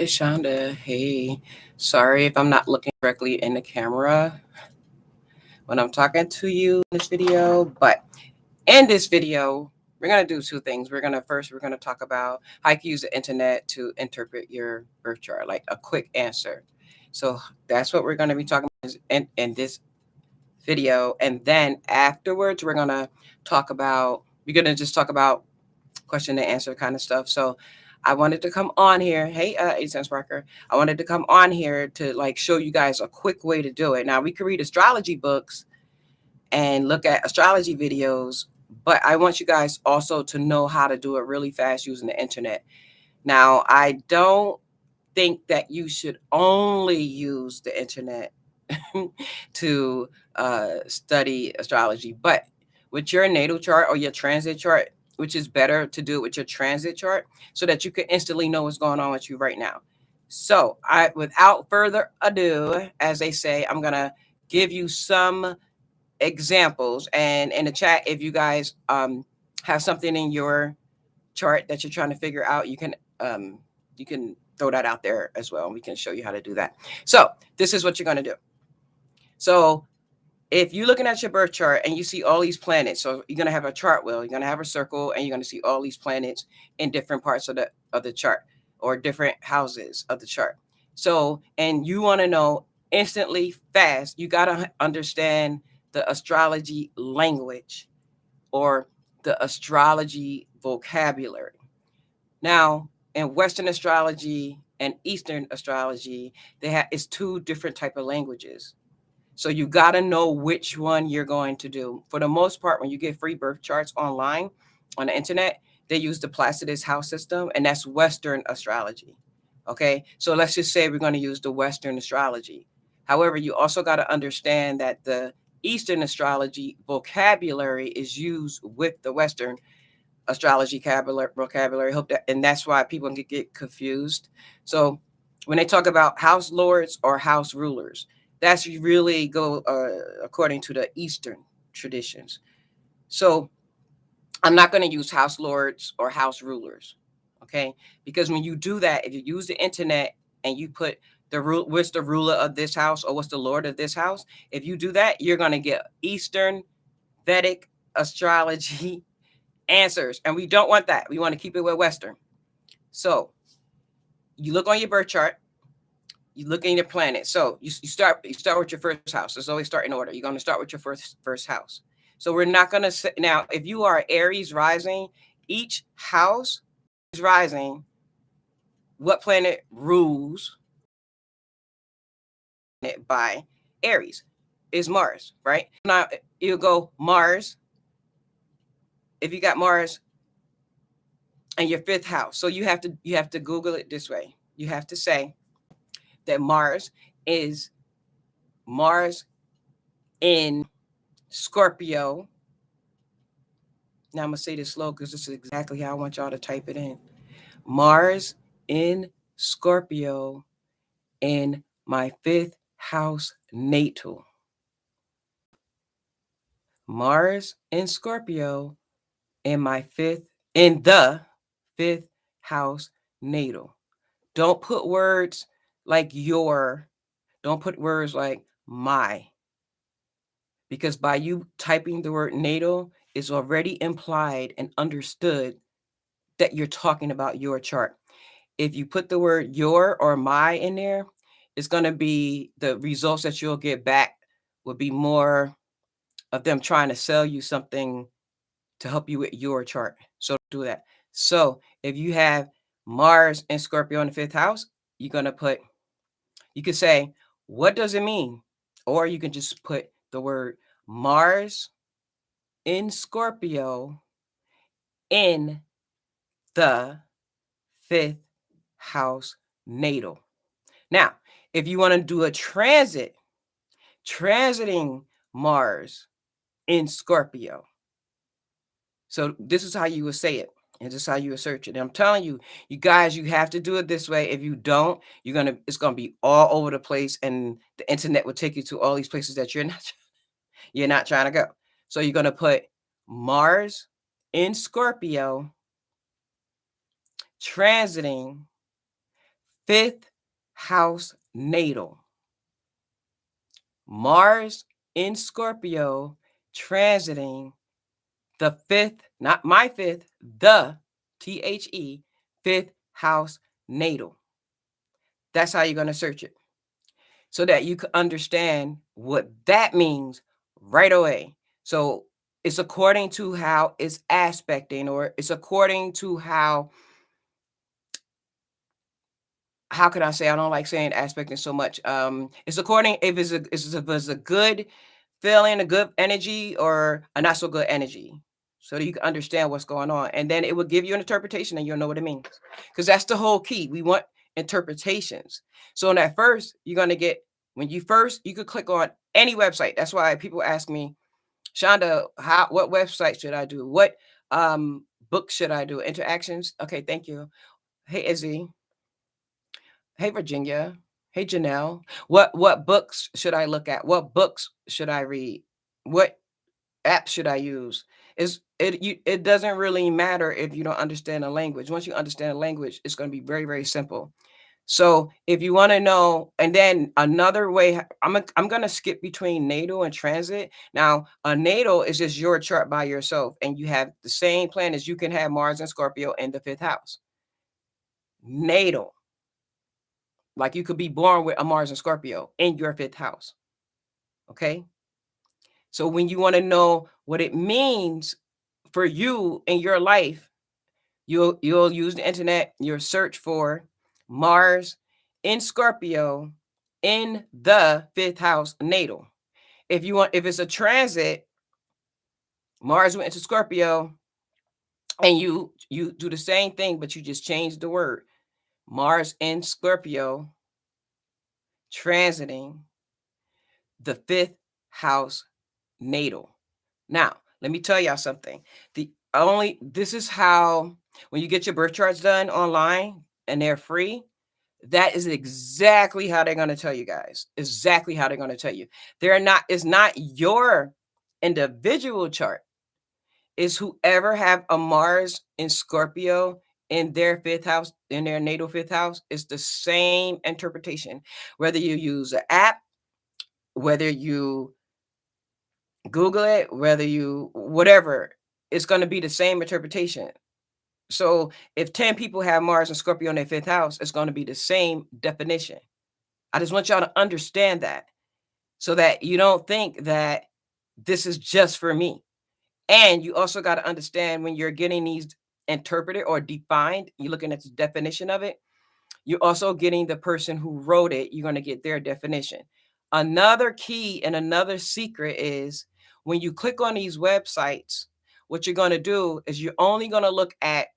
It's Shonda. Hey, sorry if I'm not looking directly in the camera when I'm talking to you in this video, but in this video, we're going to do two things. We're going to talk about how you can use the internet to interpret your birth chart, like a quick answer. So that's what we're going to be talking about in this video. And then afterwards, we're going to just talk about question and answer kind of stuff. So I wanted to come on here. Hey, 8 cents Parker. I wanted to come on here to like show you guys a quick way to do it. Now we could read astrology books and look at astrology videos, but I want you guys also to know how to do it really fast using the internet. Now, I don't think that you should only use the internet to study astrology, but with your natal chart or your transit chart, which is better to do it with your transit chart so that you can instantly know what's going on with you right now. So without further ado, as they say, I'm going to give you some examples, and in the chat, if you guys have something in your chart that you're trying to figure out, you can throw that out there as well, and we can show you how to do that. So this is what you're going to do. So if you're looking at your birth chart and you see all these planets, so you're going to have a chart wheel, you're going to have a circle, and you're going to see all these planets in different parts of the chart or different houses of the chart. So, and you want to know instantly fast, you got to understand the astrology language or the astrology vocabulary. Now, in Western astrology and Eastern astrology, it's two different type of languages. So you got to know which one you're going to do. For the most part, when you get free birth charts online on the internet, they use the Placidus house system, and that's Western astrology. Okay, so let's just say we're going to use the Western astrology. However, you also got to understand that the Eastern astrology vocabulary is used with the Western astrology vocabulary. Hope that, and that's why people can get confused. So when they talk about house lords or house rulers, that's really go according to the Eastern traditions. So I'm not going to use house lords or house rulers, okay? Because when you do that, if you use the internet and you put what's the ruler of this house or what's the lord of this house, if you do that, you're going to get Eastern Vedic astrology answers, and we don't want that. We want to keep it with Western. So you look on your birth chart, you look in your planet. So you start with your first house. Let's always start in order. You're going to start with your first house. So we're not going to now, if you are Aries rising, each house is rising. What planet rules it by Aries is Mars, right? Now you go Mars. If you got Mars in your fifth house, so you have to Google it this way. You have to say that Mars is Mars in Scorpio. Now I'm going to say this slow because this is exactly how I want y'all to type it in. Mars in Scorpio in my fifth house natal. Mars in Scorpio in the fifth house natal. Don't put words like your, don't put words like my, because by you typing the word natal, it's already implied and understood that you're talking about your chart. If you put the word your or my in there, it's going to be the results that you'll get back would be more of them trying to sell you something to help you with your chart. So do that. So if you have Mars and Scorpio in the fifth house, you're going to put, you could say, what does it mean? Or you can just put the word Mars in Scorpio in the fifth house natal. Now, if you want to do a transiting Mars in Scorpio. So this is how you would say it. And this is how you would search it. And I'm telling you, you guys, you have to do it this way. If you don't, it's gonna be all over the place, and the internet will take you to all these places that you're not trying to go. So you're gonna put Mars in Scorpio transiting 5th house natal. Mars in Scorpio transiting the 5th, not my 5th, the THE 5th house natal. That's how you're going to search it, so that you can understand what that means right away. So it's according to how it's aspecting, or it's according to how can I say, I don't like saying aspecting so much. It's according if it's a good feeling, a good energy, or a not so good energy. So that you can understand what's going on. And then it will give you an interpretation and you'll know what it means. Because that's the whole key. We want interpretations. So in that first, you're going to get, you could click on any website. That's why people ask me, Shonda, what website should I do? What book should I do? Interactions? Okay, thank you. Hey, Izzy. Hey, Virginia. Hey, Janelle. What books should I look at? What books should I read? What app should I use? It doesn't really matter if you don't understand the language. Once you understand the language, it's going to be very, very simple. So if you want to know, and then another way, I'm going to skip between natal and transit. Now, a natal is just your chart by yourself, and you have the same planets. You can have Mars and Scorpio in the 5th house. Natal, like you could be born with a Mars and Scorpio in your 5th house. Okay. So when you want to know what it means for you in your life, you'll use the internet. You'll search for Mars in Scorpio in the 5th house natal. If it's a transit, Mars went into Scorpio, and you do the same thing, but you just change the word. Mars in Scorpio transiting the 5th house natal. Now, let me tell y'all something. This is how, when you get your birth charts done online and they're free, that is exactly how they're going to tell you guys. Exactly how they're going to tell you. It's not your individual chart. It's whoever have a Mars in Scorpio in their 5th house, in their natal 5th house, is the same interpretation. Whether you use an app, whether you Google it, whatever, it's going to be the same interpretation. So if 10 people have Mars and Scorpio in their 5th house, it's going to be the same definition. I just want y'all to understand that, so that you don't think that this is just for me. And you also got to understand, when you're getting these interpreted or defined, you're looking at the definition of it, you're also getting the person who wrote it. You're going to get their definition. Another key and another secret is, when you click on these websites, what you're going to do is you're only going to look at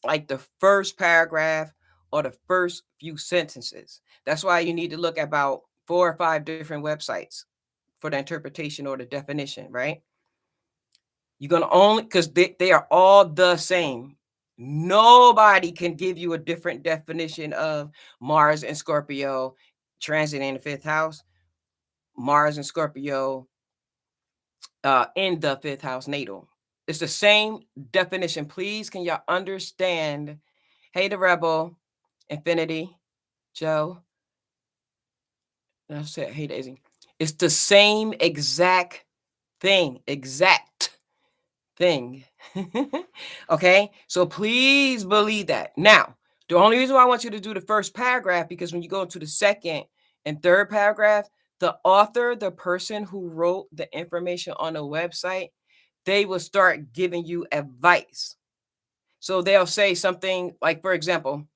like the first paragraph or the first few sentences. That's why you need to look at about 4 or 5 different websites for the interpretation or the definition, right? You're going to only, because they are all the same. Nobody can give you a different definition of Mars and Scorpio transit in the 5th house, Mars and Scorpio in the 5th house natal. It's the same definition. Please, can y'all understand? Hey, the Rebel, Infinity, Joe. I said, hey, Daisy. It's the same exact thing. Okay, so please believe that. Now, the only reason why I want you to do the first paragraph, because when you go into the second and third paragraph, the author, the person who wrote the information on the website, they will start giving you advice. So they'll say something like, for example,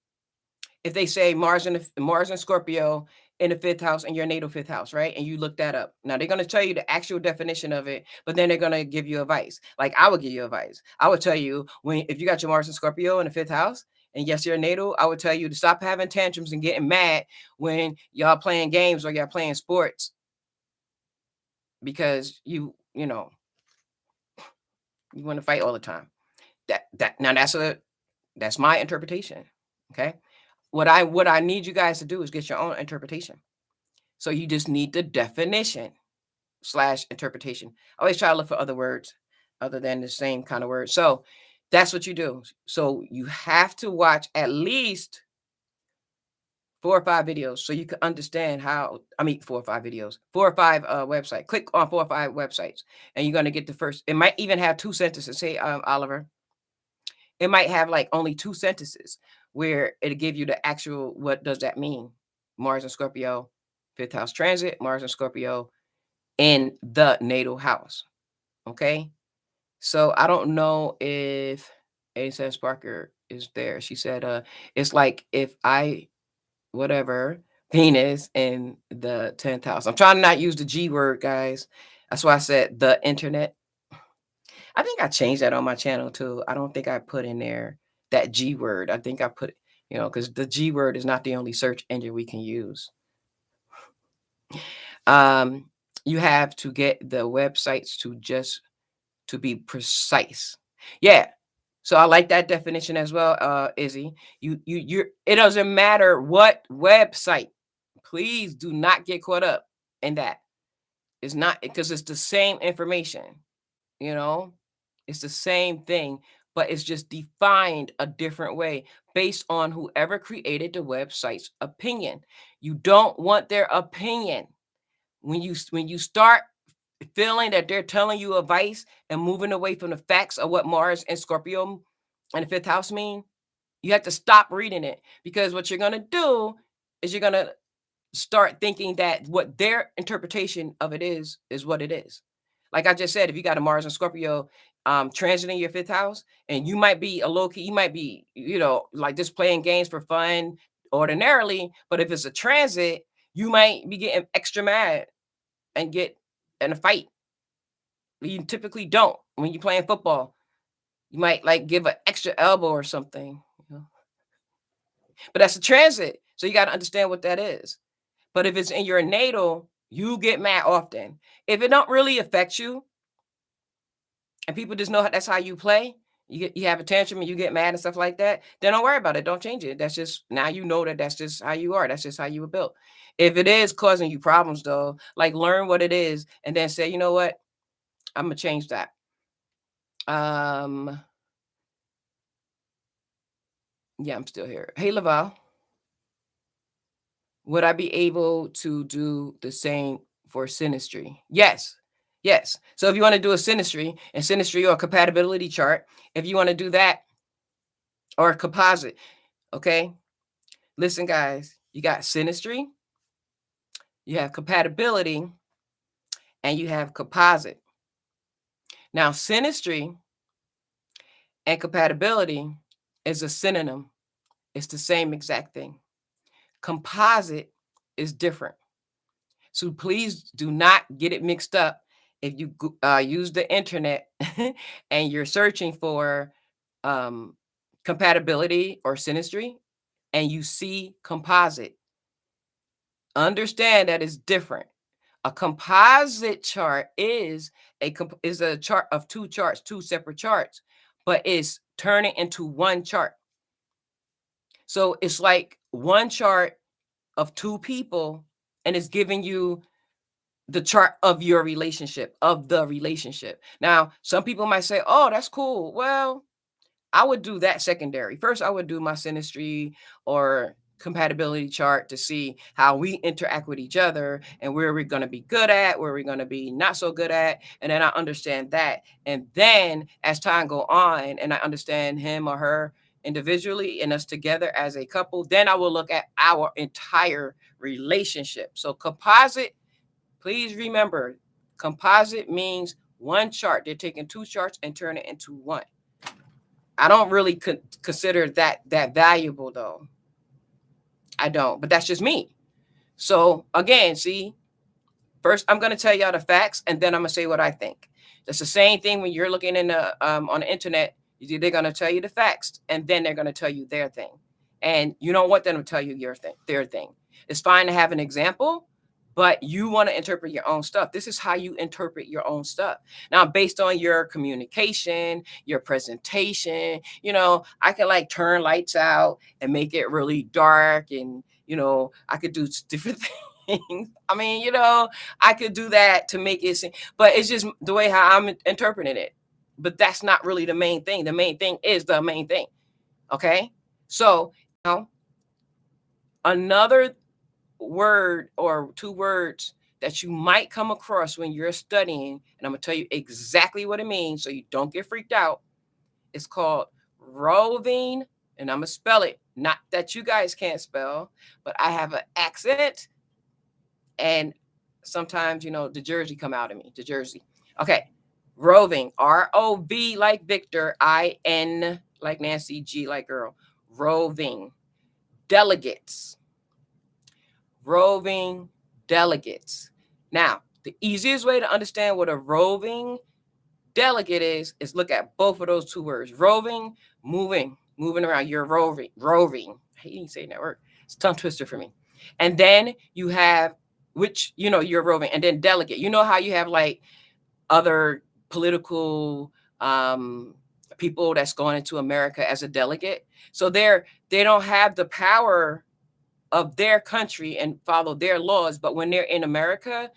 if they say Mars and Scorpio in the 5th house in your natal 5th house, right? And you look that up. Now they're going to tell you the actual definition of it, but then they're going to give you advice. Like I would give you advice. I would tell you, if you got your Mars and Scorpio in the 5th house, and yes, you're natal, I would tell you to stop having tantrums and getting mad when y'all playing games or y'all playing sports, because you want to fight all the time. Now that's my interpretation. Okay. What I need you guys to do is get your own interpretation. So you just need the definition / interpretation. I always try to look for other words other than the same kind of word. So that's what you do. So you have to watch at least 4 or 5 videos so you can understand how, 4 or 5 videos, 4 or 5 websites. Click on 4 or 5 websites and you're going to get the first. It might even have 2 sentences. Say, Oliver, it might have like only 2 sentences where it'll give you the actual, what does that mean? Mars and Scorpio, 5th house transit, Mars and Scorpio in the natal house. Okay. So I don't know if A. Parker is there. She said, it's like if I, whatever, Venus in the 10th house. I'm trying to not use the G word, guys. That's why I said the internet. I think I changed that on my channel too. I don't think I put in there that G word. I think I put, because the G word is not the only search engine we can use. You have to get the websites to be precise. Yeah. So I like that definition as well, Izzy. It doesn't matter what website. Please do not get caught up in that. It's not, because it's the same information, it's the same thing, but it's just defined a different way based on whoever created the website's opinion. You don't want their opinion. When you start feeling that they're telling you advice and moving away from the facts of what Mars and Scorpio and the 5th house mean, you have to stop reading it, because what you're going to do is you're going to start thinking that what their interpretation of it is what it is. Like I just said, if you got a Mars and Scorpio transiting your 5th house, and you might be a low key, you might be, like just playing games for fun ordinarily, but if it's a transit, you might be getting extra mad and get in a fight. You typically don't. When you're playing football, you might like give an extra elbow or something, but that's a transit. So you got to understand what that is. But if it's in your natal, you get mad often. If it don't really affect you, and people just know that's how you play, you have a tantrum and you get mad and stuff like that, then don't worry about it. Don't change it. That's just, now you know that's just how you are. That's just how you were built. If it is causing you problems though, like learn what it is and then say, you know what, I'm gonna change that. Yeah, I'm still here. Hey, Laval. Would I be able to do the same for synastry? Yes. Yes. So if you want to do a synastry or a compatibility chart, if you want to do that, or a composite, okay? Listen, guys, you got synastry, you have compatibility, and you have composite. Now, synastry and compatibility is a synonym. It's the same exact thing. Composite is different. So please do not get it mixed up. If you use the internet and you're searching for compatibility or synastry and you see composite, understand that it's different. A composite chart is a chart of 2 charts, 2 separate charts, but it's turning into one chart. So it's like one chart of 2 people, and it's giving you the chart of your relationship, of the relationship. Now, some people might say, oh, that's cool. Well, I would do that secondary. First, I would do my synastry or compatibility chart to see how we interact with each other and where we're going to be good at, where we're going to be not so good at. And then I understand that. And then as time go on and I understand him or her individually and us together as a couple, then I will look at our entire relationship. So composite, please remember, composite means one chart. They're taking 2 charts and turning it into one. I don't really consider that valuable though. I don't, but that's just me. So again, see, first I'm going to tell y'all the facts and then I'm going to say what I think. That's the same thing when you're looking in the on the internet. They're going to tell you the facts and then they're going to tell you their thing. And you don't want them to tell you their thing. It's fine to have an example, but you want to interpret your own stuff. This is how you interpret your own stuff. Now, based on your communication, your presentation, I can like turn lights out and make it really dark. And, I could do different things. I could do that to make it seem, but it's just the way how I'm interpreting it. But that's not really the main thing. The main thing is the main thing. Okay. So, Another word or two words that you might come across when you're studying, and I'm going to tell you exactly what it means so you don't get freaked out. It's called roving, and I'm going to spell it. Not that you guys can't spell, but I have an accent, and sometimes, the Jersey come out of me, the Jersey. Okay, roving, R-O-V like Victor, I-N like Nancy, G like girl, roving. Delegates. Roving delegates. Now, the easiest way to understand what a roving delegate is look at both of those two words. Roving, moving around. You're roving. I hate saying that word. It's a tongue twister for me. And then you have, which, you're roving. And then delegate. You know how you have like other political people that's going into America as a delegate? So they don't have the power of their country and follow their laws, but when they're in America,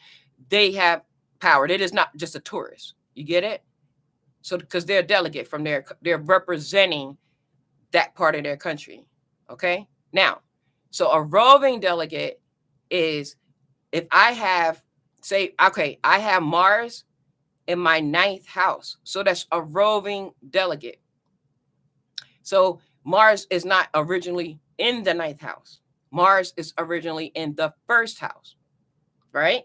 they have power. It is not just a tourist. You get it? So because they're a delegate from they're representing that part of their country. Okay. Now, so a roving delegate is if I have, say, okay, I have Mars in my 9th house. So that's a roving delegate. So Mars is not originally in the 9th house. Mars is originally in the 1st house, right?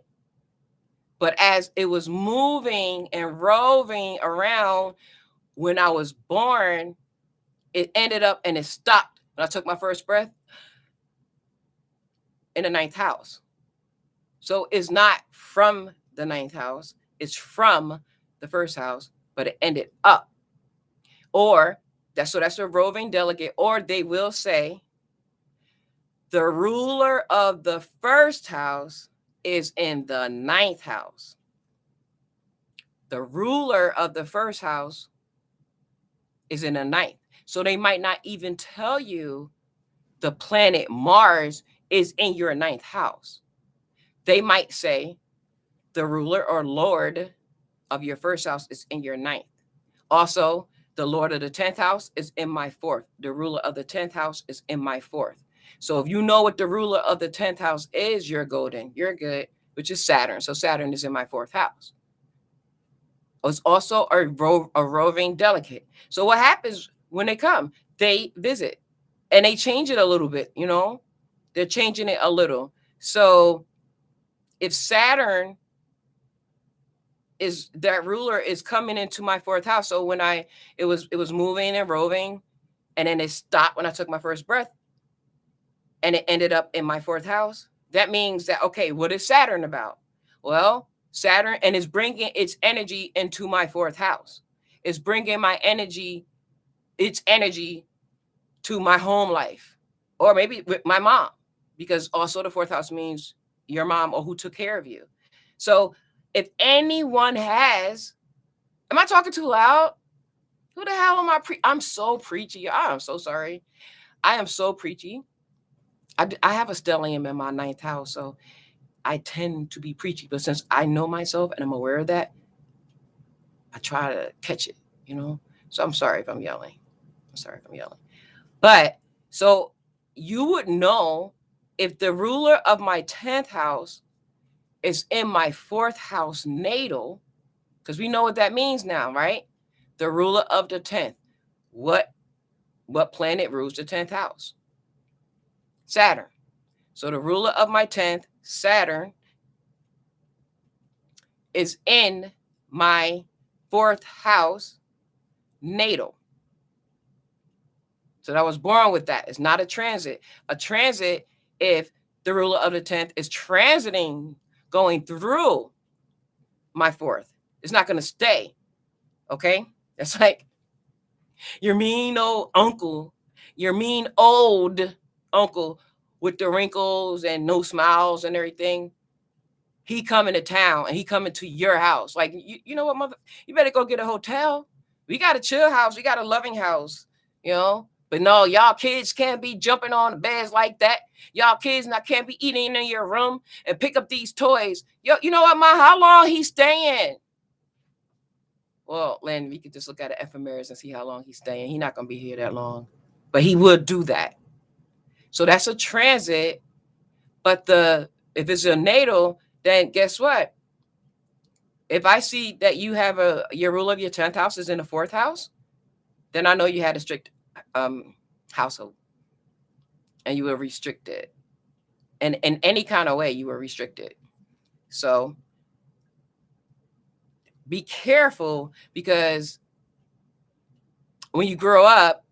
But as it was moving and roving around when I was born, it ended up and it stopped when I took my first breath in the 9th house. So it's not from the 9th house, it's from the 1st house, but it ended up. Or that's a roving delegate, or they will say the ruler of the 1st house is in the 9th house. The ruler of the 1st house is in the 9th. So they might not even tell you the planet Mars is in your 9th house. They might say the ruler or lord of your 1st house is in your 9th. Also, the lord of the 10th house is in my 4th. The ruler of the 10th house is in my 4th. So if you know what the ruler of the 10th house is, you're golden. You're good, which is Saturn. So Saturn is in my 4th house. It's also a roving delegate. So what happens when they come? They visit and they change it a little bit, They're changing it a little. So if Saturn is that ruler is coming into my 4th house. So when it was moving and roving, and then it stopped when I took my first breath, and it ended up in my 4th house. That means that, okay, what is Saturn about? Well, Saturn, and it's bringing its energy into my 4th house. It's bringing its energy to my home life, or maybe with my mom, because also the 4th house means your mom or who took care of you. So if anyone am I talking too loud? Who the hell am I? I'm so preachy. I'm so sorry. I am so preachy. I have a stellium in my 9th house, so I tend to be preachy. But since I know myself and I'm aware of that, I try to catch it, So I'm sorry if I'm yelling. But so you would know if the ruler of my 10th house is in my 4th house natal, because we know what that means now, right? The ruler of the 10th. What planet rules the 10th house? Saturn. So the ruler of my 10th, Saturn, is in my 4th house natal. So I was born with that. It's not a transit. A transit, if the ruler of the 10th is transiting, going through my 4th, it's not going to stay. Okay? It's like your mean old uncle, your mean old uncle with the wrinkles and no smiles and everything. He coming to town and he coming to your house. Like, you know what, mother? You better go get a hotel. We got a chill house. We got a loving house, But no, y'all kids can't be jumping on the beds like that. Y'all kids can't be eating in your room and pick up these toys. You know what, Ma? How long he's staying? Well, Len, we could just look at the ephemeris and see how long he's staying. He's not going to be here that long. But he would do that. So that's a transit. But if it's a natal, then guess what? If I see that you have your ruler of your 10th house is in the 4th house, then I know you had a strict household and you were restricted. And in any kind of way, you were restricted. So be careful, because when you grow up,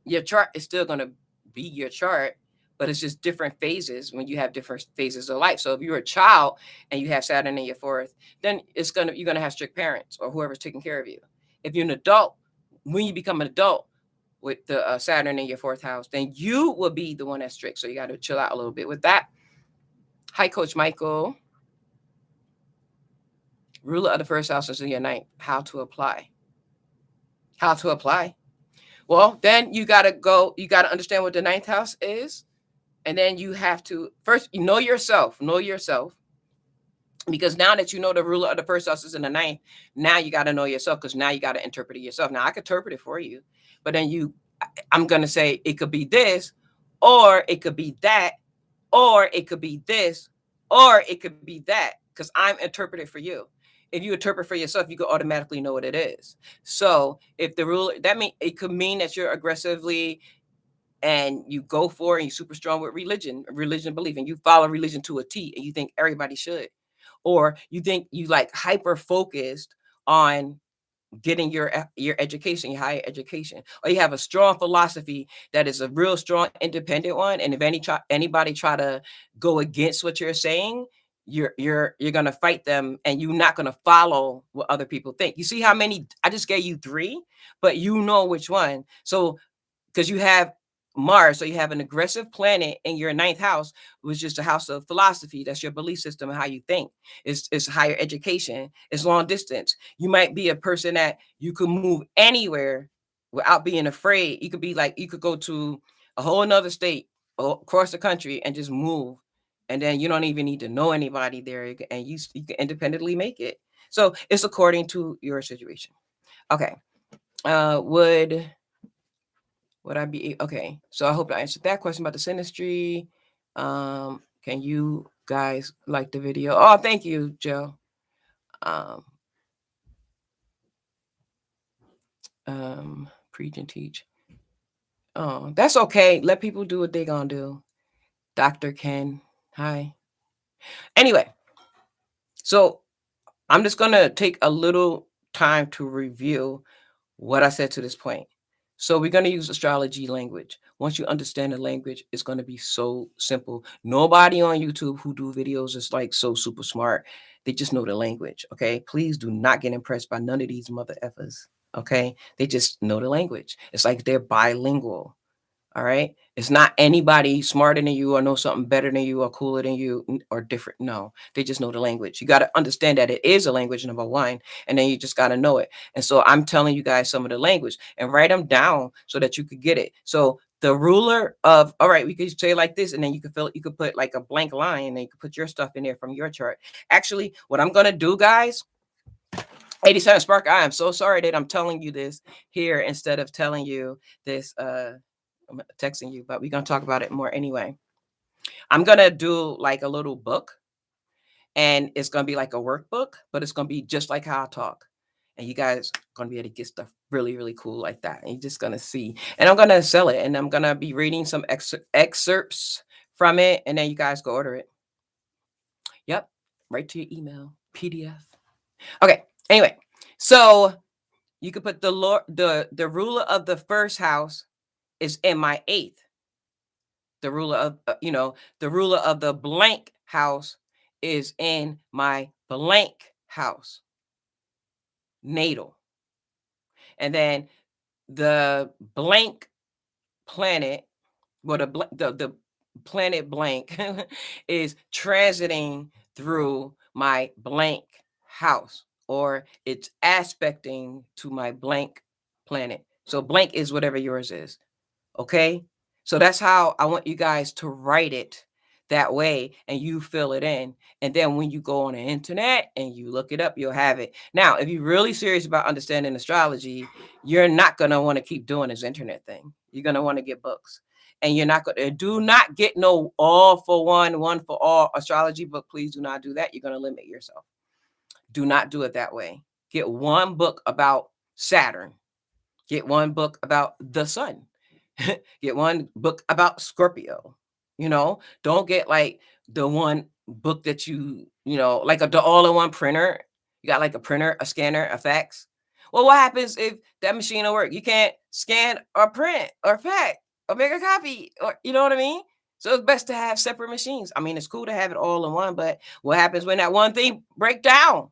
your chart is still going to be your chart, but it's just different phases when you have different phases of life. So if you're a child and you have Saturn in your 4th, then you're going to have strict parents or whoever's taking care of you. If you're an adult, when you become an adult with the Saturn in your 4th house, then you will be the one that's strict. So you got to chill out a little bit with that. Hi, Coach Michael. Ruler of the 1st house is in your 9th. How to apply? How to apply? Well, then you got to understand what the 9th house is. And then you have to first know yourself, because now that you know the ruler of the 1st house is in the 9th, now you got to know yourself, because now you got to interpret it yourself. Now I could interpret it for you, but then I'm going to say it could be this, or it could be that, or it could be this, or it could be that, because I'm interpreting for you. If you interpret for yourself, you could automatically know what it is. So if the ruler, it could mean that you're aggressively and you go for it, and you're super strong with religion belief, and you follow religion to a T, and you think everybody should, or you think you like hyper focused on getting your education, your higher education, or you have a strong philosophy that is a real strong independent one, and if anybody try to go against what you're saying, you're gonna fight them, and you're not gonna follow what other people think. You see how many I just gave you 3, but you know which one. So because you have Mars, so you have an aggressive planet in your 9th house, which is the house of philosophy. That's your belief system and how you think. It's higher education. It's long distance. You might be a person that you could move anywhere without being afraid. You could be like, you could go to a whole another state across the country and just move. And then you don't even need to know anybody there, and you can independently make it. So it's according to your situation. Okay. Would I be okay? So I hope I answered that question about the synastry. Can you guys like the video? Oh, thank you, Joe. Preach and teach. Oh, that's okay. Let people do what they gonna do. Dr. Ken, hi. Anyway, so I'm just gonna take a little time to review what I said to this point. So we're going to use astrology language. Once you understand the language, it's going to be so simple. Nobody on YouTube who do videos is like so super smart. They just know the language. Okay. Please do not get impressed by none of these mother effers. Okay. They just know the language. It's like they're bilingual. All right. It's not anybody smarter than you or know something better than you or cooler than you or different. No, they just know the language. You got to understand that it is a language, number one, and then you just got to know it. And so I'm telling you guys some of the language and write them down so that you could get it. So the ruler of, all right, we could say like this, and then you could put like a blank line, and you could put your stuff in there from your chart. Actually, what I'm going to do, guys, 87 Spark, I am so sorry that I'm telling you this here instead of telling you this, I'm texting you, but we're going to talk about it more anyway. I'm going to do like a little book, and it's going to be like a workbook, but it's going to be just like how I talk. And you guys are going to be able to get stuff really, really cool like that. And you're just going to see. And I'm going to sell it, and I'm going to be reading some excerpts from it, and then you guys go order it. Yep. Right to your email, PDF. Okay. Anyway, so you could put the ruler of the 1st house is in my 8th. The ruler of, the ruler of the blank house is in my blank house, natal. And then the blank planet, well, the planet blank is transiting through my blank house, or it's aspecting to my blank planet. So blank is whatever yours is. Okay. So that's how I want you guys to write it that way, and you fill it in. And then when you go on the internet and you look it up, you'll have it. Now, if you're really serious about understanding astrology, you're not going to want to keep doing this internet thing. You're going to want to get books. And you're not going to do not get no all for one for all astrology book. Please do not do that. You're going to limit yourself. Do not do it that way. Get one book about Saturn. Get one book about the sun. Get one book about Scorpio. Don't get like the one book that like the all-in-one printer. You got like a printer, a scanner, a fax. Well, what happens if that machine don't work? You can't scan or print or fax or make a copy, or you know what I mean? So it's best to have separate machines. I mean, it's cool to have it all in one, but what happens when that one thing break down?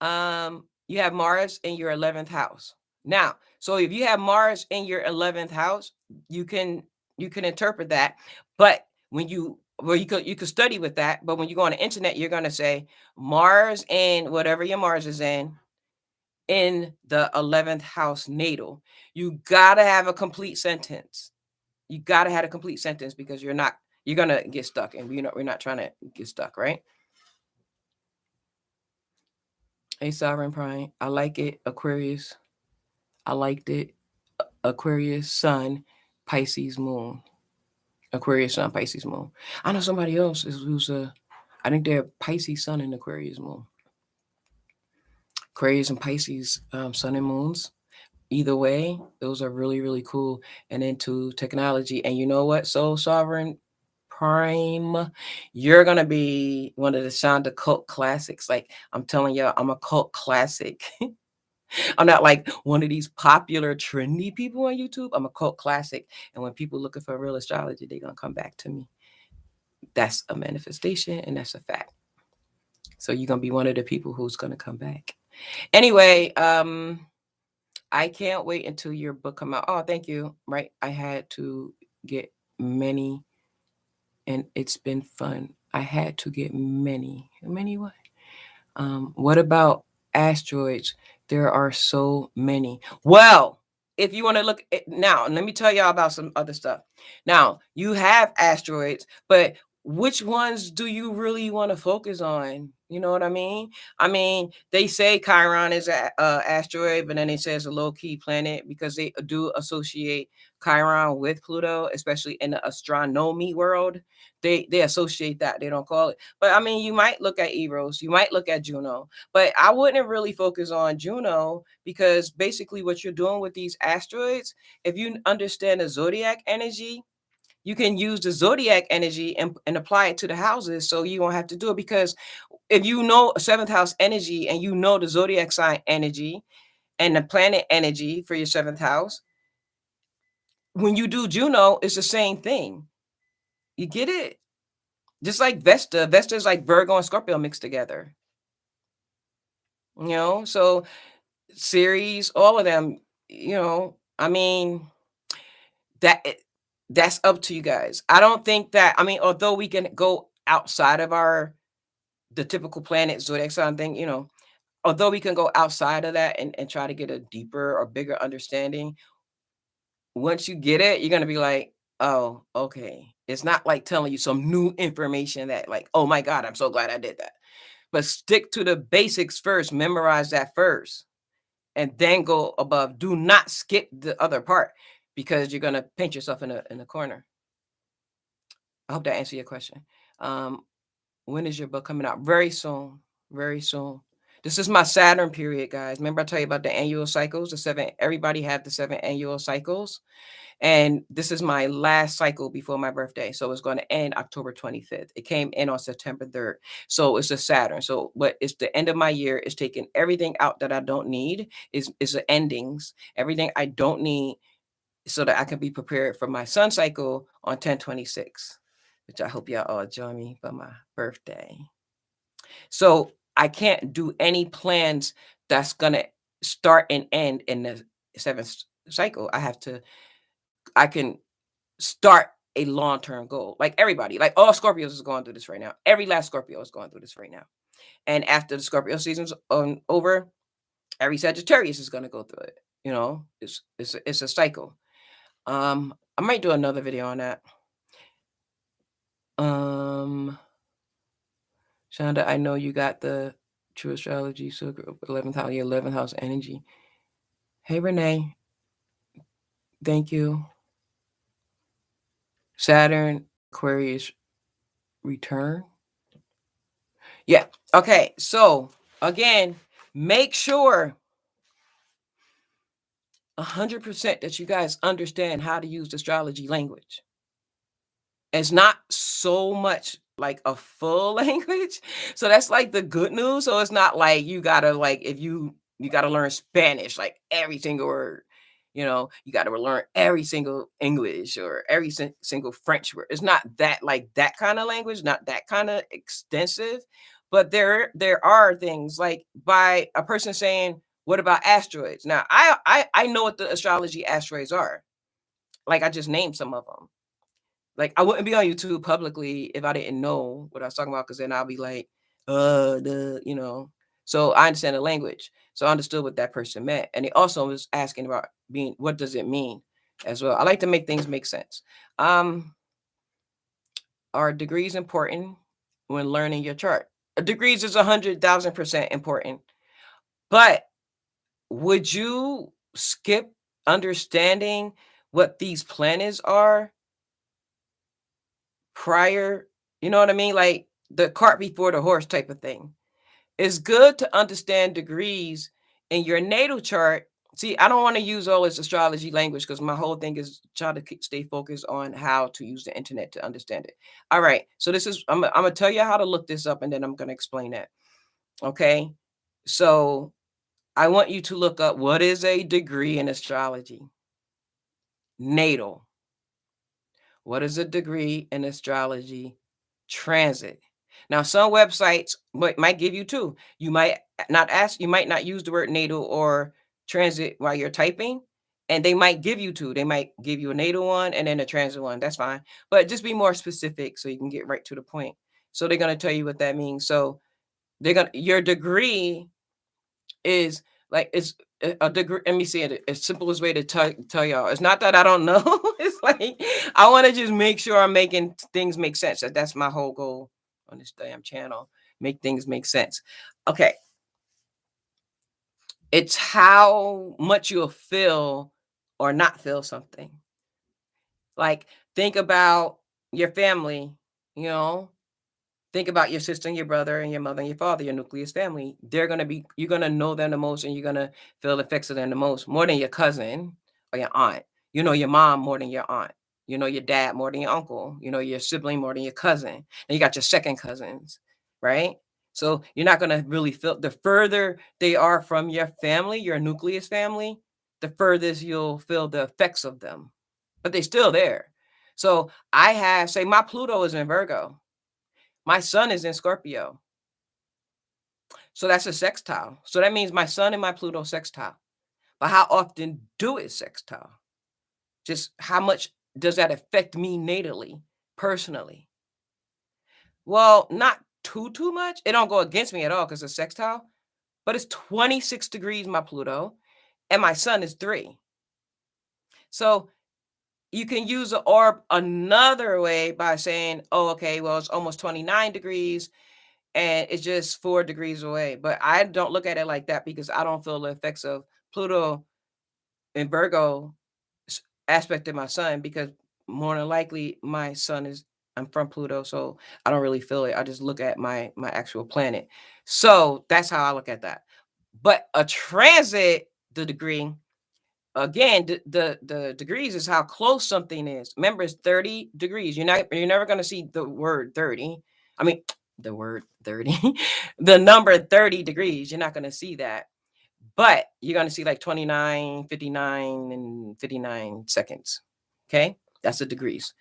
You have Mars in your 11th house. Now, so if you have Mars in your 11th house, you can interpret that. But when you could study with that, but when you go on the internet, you're going to say Mars in whatever your Mars is in the 11th house natal. You got to have a complete sentence. You got to have a complete sentence, because you're going to get stuck, and we're not trying to get stuck, right? Hey, Sovereign Prime. I like it. Aquarius. I liked it. Aquarius, Sun, Pisces, Moon. Aquarius, Sun, Pisces, Moon. I know somebody else I think they're Pisces, Sun, and Aquarius, Moon. Aquarius and Pisces, Sun and Moons. Either way, those are really, really cool and into technology. And you know what? So, Sovereign Prime, you're going to be one of the Shonda cult classics. Like, I'm telling you, I'm a cult classic. I'm not like one of these popular, trendy people on YouTube. I'm a cult classic. And when people looking for real astrology, they're going to come back to me. That's a manifestation, and that's a fact. So you're going to be one of the people who's going to come back. Anyway, I can't wait until your book come out. Oh, thank you. Right. I had to get many, and it's been fun. I had to get many what? What about asteroids? There are so many. Well, if you want to look at now, let me tell y'all about some other stuff. Now, you have asteroids, but which ones do you really want to focus on? You know what I mean? I mean, they say Chiron is an asteroid, but then they say it's a low-key planet, because they do associate Chiron with Pluto, especially in the astronomy world. They associate that. They don't call it. But I mean, you might look at Eros, you might look at Juno, but I wouldn't really focus on Juno, because basically what you're doing with these asteroids, if you understand the zodiac energy, you can use the zodiac energy and apply it to the houses, so you won't have to do it. Because if you know a 7th house energy, and you know the zodiac sign energy and the planet energy for your 7th house, when you do Juno, it's the same thing. You get it? Just like Vesta. Vesta is like Virgo and Scorpio mixed together. So Ceres, all of them, I mean, that's up to you guys. I don't think that, I mean, although we can go outside of the typical planet zodiac sign thing, although we can go outside of that and try to get a deeper or bigger understanding, once you get it, you're going to be like, oh, okay. It's not like telling you some new information that like, oh my God, I'm so glad I did that. But stick to the basics first, memorize that first, and then go above. Do not skip the other part, because you're going to paint yourself in a corner. I hope that answered your question. When is your book coming out? Very soon. Very soon. This is my Saturn period, guys. Remember I told you about the annual cycles, everybody had the 7 annual cycles. And this is my last cycle before my birthday. So it's going to end October 25th. It came in on September 3rd. So it's a Saturn. So, but it's the end of my year. It's taking everything out that I don't need. Is the endings. Everything I don't need, so that I can be prepared for my sun cycle on 10/26, which I hope y'all all join me for my birthday. So I can't do any plans that's going to start and end in the 7th cycle. I can start a long-term goal. Like everybody, like all Scorpios is going through this right now. Every last Scorpio is going through this right now. And after the Scorpio season's over, every Sagittarius is going to go through it. It's a cycle. I might do another video on that. Shonda, I know you got the true astrology, so 11th house, your 11th house energy. Hey, Renee. Thank you. Saturn, Aquarius return. Yeah. Okay. So again, make sure 100% that you guys understand how to use astrology language. It's not so much like a full language. So that's like the good news. So it's not like you gotta like if you gotta learn Spanish, like every single word. You got to learn every single English or every single French word. It's not that like that kind of language, not that kind of extensive. But there are things like by a person saying, "What about asteroids?" Now I know what the astrology asteroids are. Like I just named some of them. Like, I wouldn't be on YouTube publicly if I didn't know what I was talking about, because then I'll be like, So I understand the language. So I understood what that person meant. And he also was asking about what does it mean as well. I like to make things make sense. Are degrees important when learning your chart? Degrees is 100,000% important. But would you skip understanding what these planets are prior, you know what I mean? Like the cart before the horse type of thing. It's good to understand degrees in your natal chart. See, I don't want to use all this astrology language because my whole thing is try to stay focused on how to use the internet to understand it. All right. So I'm gonna tell you how to look this up and then I'm gonna explain that. Okay. So I want you to look up what is a degree in astrology. Natal. What is a degree in astrology? Transit. Now, some websites might give you two. You might you might not use the word natal or transit while you're typing, and they might give you two. They might give you a natal one and then a transit one. That's fine. But just be more specific so you can get right to the point. So they're going to tell you what that means. So your degree is like it's a degree. Let me see it. It's simplest way to tell y'all. It's not that I don't know. It's like I want to just make sure I'm making things make sense. That's my whole goal on this damn channel. Make things make sense. Okay. It's how much you'll feel or not feel something. Like think about your family, you know, think about your sister and your brother and your mother and your father, your nucleus family. You're going to know them the most and you're going to feel the effects of them the most, more than your cousin or your aunt. You know your mom more than your aunt. You know your dad more than your uncle. You know your sibling more than your cousin. And you got your second cousins, right? So you're not going to really feel the further they are from your family, your nucleus family, the furthest you'll feel the effects of them. But they're still there. So say my Pluto is in Virgo. My sun is in Scorpio. So that's a sextile. So that means my sun and my Pluto sextile. But how often do it sextile? Just how much does that affect me natally, personally? Well, not too much. It don't go against me at all because it's sextile. But it's 26 degrees my Pluto, and my sun is 3. So you can use the orb another way by saying, oh, okay, well, it's almost 29 degrees. And it's just 4 degrees away. But I don't look at it like that because I don't feel the effects of Pluto and Virgo aspect of my sun, because more than likely I'm from Pluto, so I don't really feel it. I just look at my actual planet. So that's how I look at that. But a transit, the degree, again, the degrees is how close something is. Remember, it's 30 degrees. You're never going to see the word 30. I mean, the word 30, the number 30 degrees. You're not going to see that, but you're going to see like 29, 59, and 59 seconds. Okay. That's the degrees.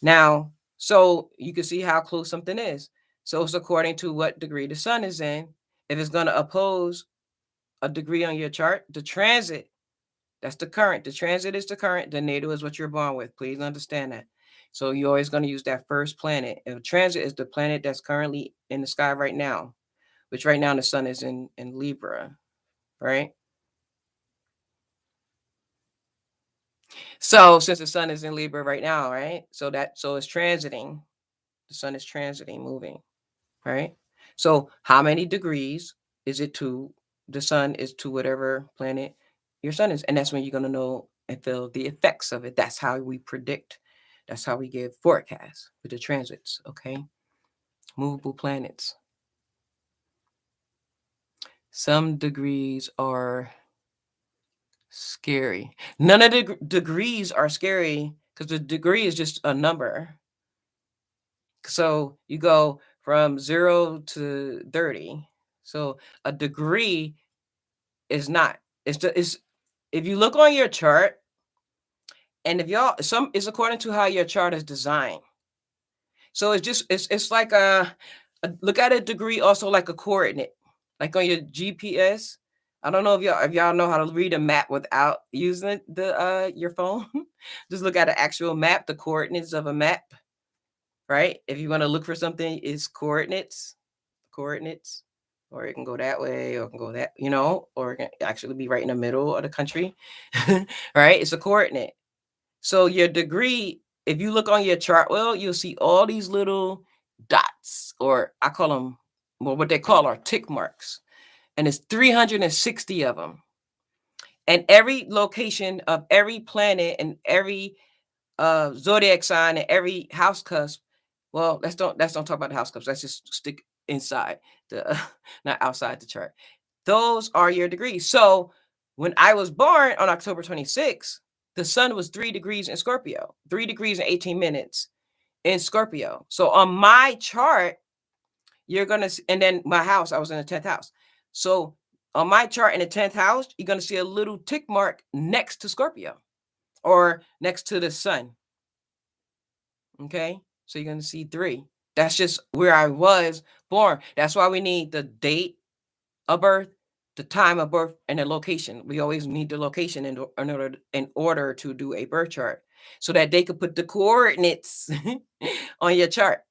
Now, so you can see how close something is. So it's according to what degree the sun is in. If it's going to oppose a degree on your chart, the transit, that's the current. The transit is the current. The natal is what you're born with. Please understand that. So you're always going to use that first planet. If transit is the planet that's currently in the sky right now, which right now the sun is in Libra, right? So since the sun is in Libra right now, right? So it's transiting. The sun is transiting, moving, right? So how many degrees is it to the sun is to whatever planet your sun is. And that's when you're going to know and feel the effects of it. That's how we predict. That's how we give forecasts with the transits, okay? Movable planets. Some degrees are scary. None of the degrees are scary because the degree is just a number. So you go from 0 to 30. So a degree is not. It's if you look on your chart, and if y'all it's according to how your chart is designed. So it's like a look at a degree also like a coordinate, like on your GPS. I don't know if y'all know how to read a map without using the your phone. Just look at an actual map, the coordinates of a map, right? If you want to look for something, it's coordinates, or it can go that way, or it can go that, or it can actually be right in the middle of the country, right? It's a coordinate. So your degree, if you look on your chart, well, you'll see all these little dots, or I call them, well, what they call are tick marks. And it's 360 of them. And every location of every planet and every zodiac sign and every house cusp. Well, let's don't talk about the house cusps. Let's just stick inside the not outside the chart. Those are your degrees. So when I was born on October 26th, the sun was 3 degrees in Scorpio, 3 degrees and 18 minutes in Scorpio. So on my chart, you're going to, and then my house, I was in the 10th house. So on my chart in the 10th house, you're going to see a little tick mark next to Scorpio or next to the sun. Okay. So you're going to see 3. That's just where I was born. That's why we need the date of birth, the time of birth, and the location. We always need the location in order to do a birth chart so that they could put the coordinates on your chart.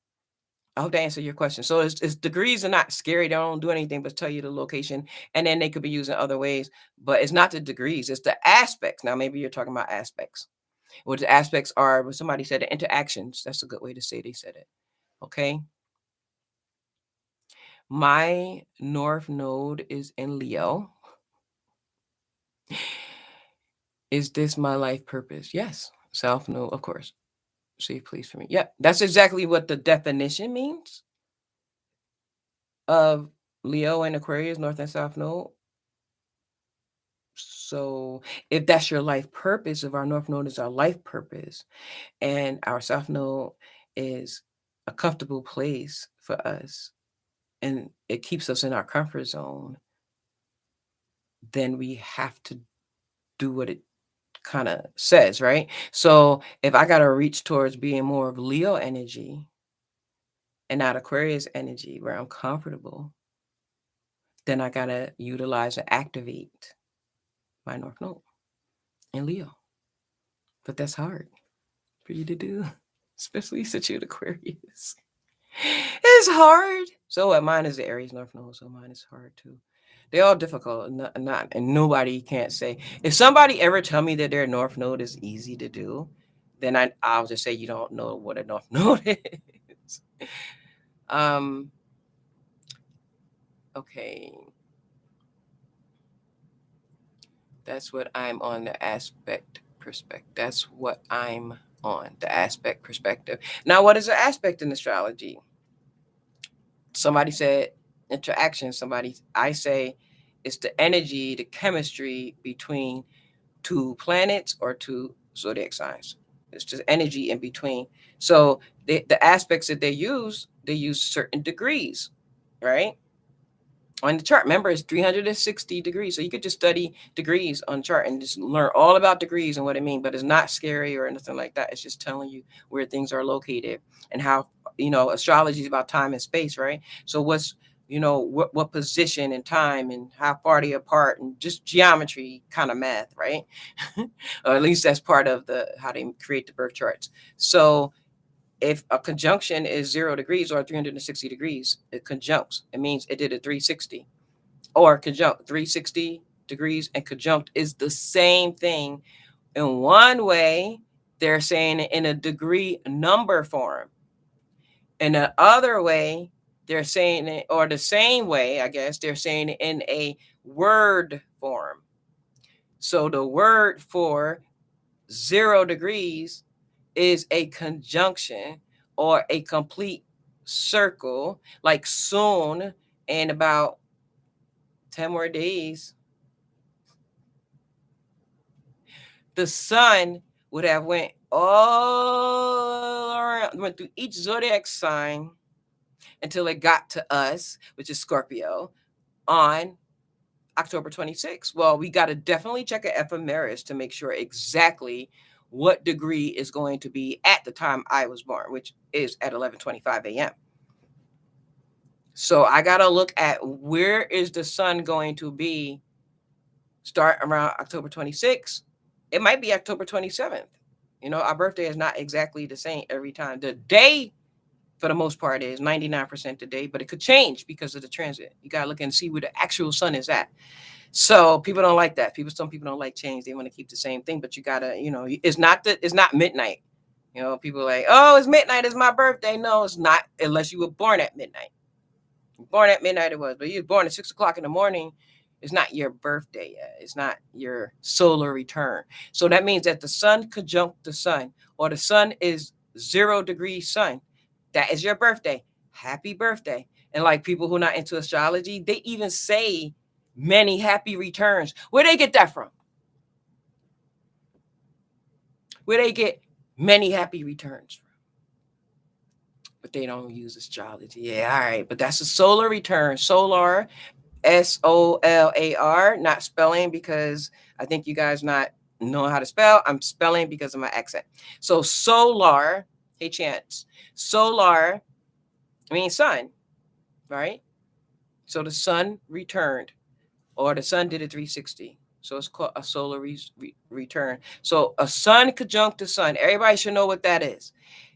I hope that answered your question. So it's degrees are not scary. They don't do anything but tell you the location, and then they could be used in other ways. But it's not the degrees, it's the aspects. Now, maybe you're talking about aspects. What the aspects are, what somebody said, the interactions. That's a good way to say they said it. Okay. My North Node is in Leo. Is this my life purpose? Yes. South Node, of course. Say please for me. Yep. That's exactly what the definition means of Leo and Aquarius, North and South Node. So if that's your life purpose, if our North Node is our life purpose and our South Node is a comfortable place for us and it keeps us in our comfort zone, then we have to do what it kind of says, right? So if I got to reach towards being more of Leo energy and not Aquarius energy where I'm comfortable, then I got to utilize and activate my North Node in Leo. But that's hard for you to do, especially since you're Aquarius. It's hard. So mine is the Aries North Node, so mine is hard too. They're all difficult, and nobody can't say. If somebody ever tell me that their North Node is easy to do, then I'll just say you don't know what a North Node is. Okay. That's what I'm on, the aspect perspective. That's what I'm on, the aspect perspective. Now, what is an aspect in astrology? Somebody said interaction. I say it's the energy, the chemistry between 2 planets or 2 zodiac signs. It's just energy in between. So the aspects that they use certain degrees, right? On the chart. Remember, it's 360 degrees. So you could just study degrees on chart and just learn all about degrees and what it means. But it's not scary or anything like that. It's just telling you where things are located and how, astrology is about time and space, right? So what's, what position and time and how far they apart and just geometry kind of math, right? Or at least that's part of how they create the birth charts. So if a conjunction is 0 degrees or 360 degrees, it conjuncts. It means it did a 360 or conjunct. 360 degrees and conjunct is the same thing. In one way, they're saying it in a degree number form. In the other way, they're saying it, or the same way, I guess, they're saying it in a word form. So the word for 0 degrees is a conjunction or a complete circle, like soon, in about 10 more days, the sun would have went all around, went through each zodiac sign until it got to us, which is Scorpio, on October 26th. Well, we got to definitely check an ephemeris to make sure exactly what degree is going to be at the time I was born, which is at 11:25 a.m. So I got to look at where is the sun going to be start around October 26th. It might be October 27th. You know, our birthday is not exactly the same every time. The day, for the most part, is 99% the day, but it could change because of the transit. You got to look and see where the actual sun is at. So people don't like that. Some people don't like change. They want to keep the same thing, but you gotta, it's not midnight. People are like, oh, it's midnight, it's my birthday. No, it's not, unless you were born at midnight. Born at midnight it was, but you were born at 6 o'clock in the morning. It's not your birthday yet. It's not your solar return. So that means that the sun conjunct the sun, or the sun is 0 degrees sun. That is your birthday. Happy birthday. And like people who are not into astrology, they even say many happy returns. Where they get that from? Where they get many happy returns from? But they don't use astrology. Yeah, all right. But that's a solar return. Solar, SOLAR, not spelling because I think you guys not know how to spell. I'm spelling because of my accent. So solar, hey Chance, solar means sun, right? So the sun returned, or the sun did a 360. So it's called a solar return. So a sun conjunct the sun. Everybody should know what that is.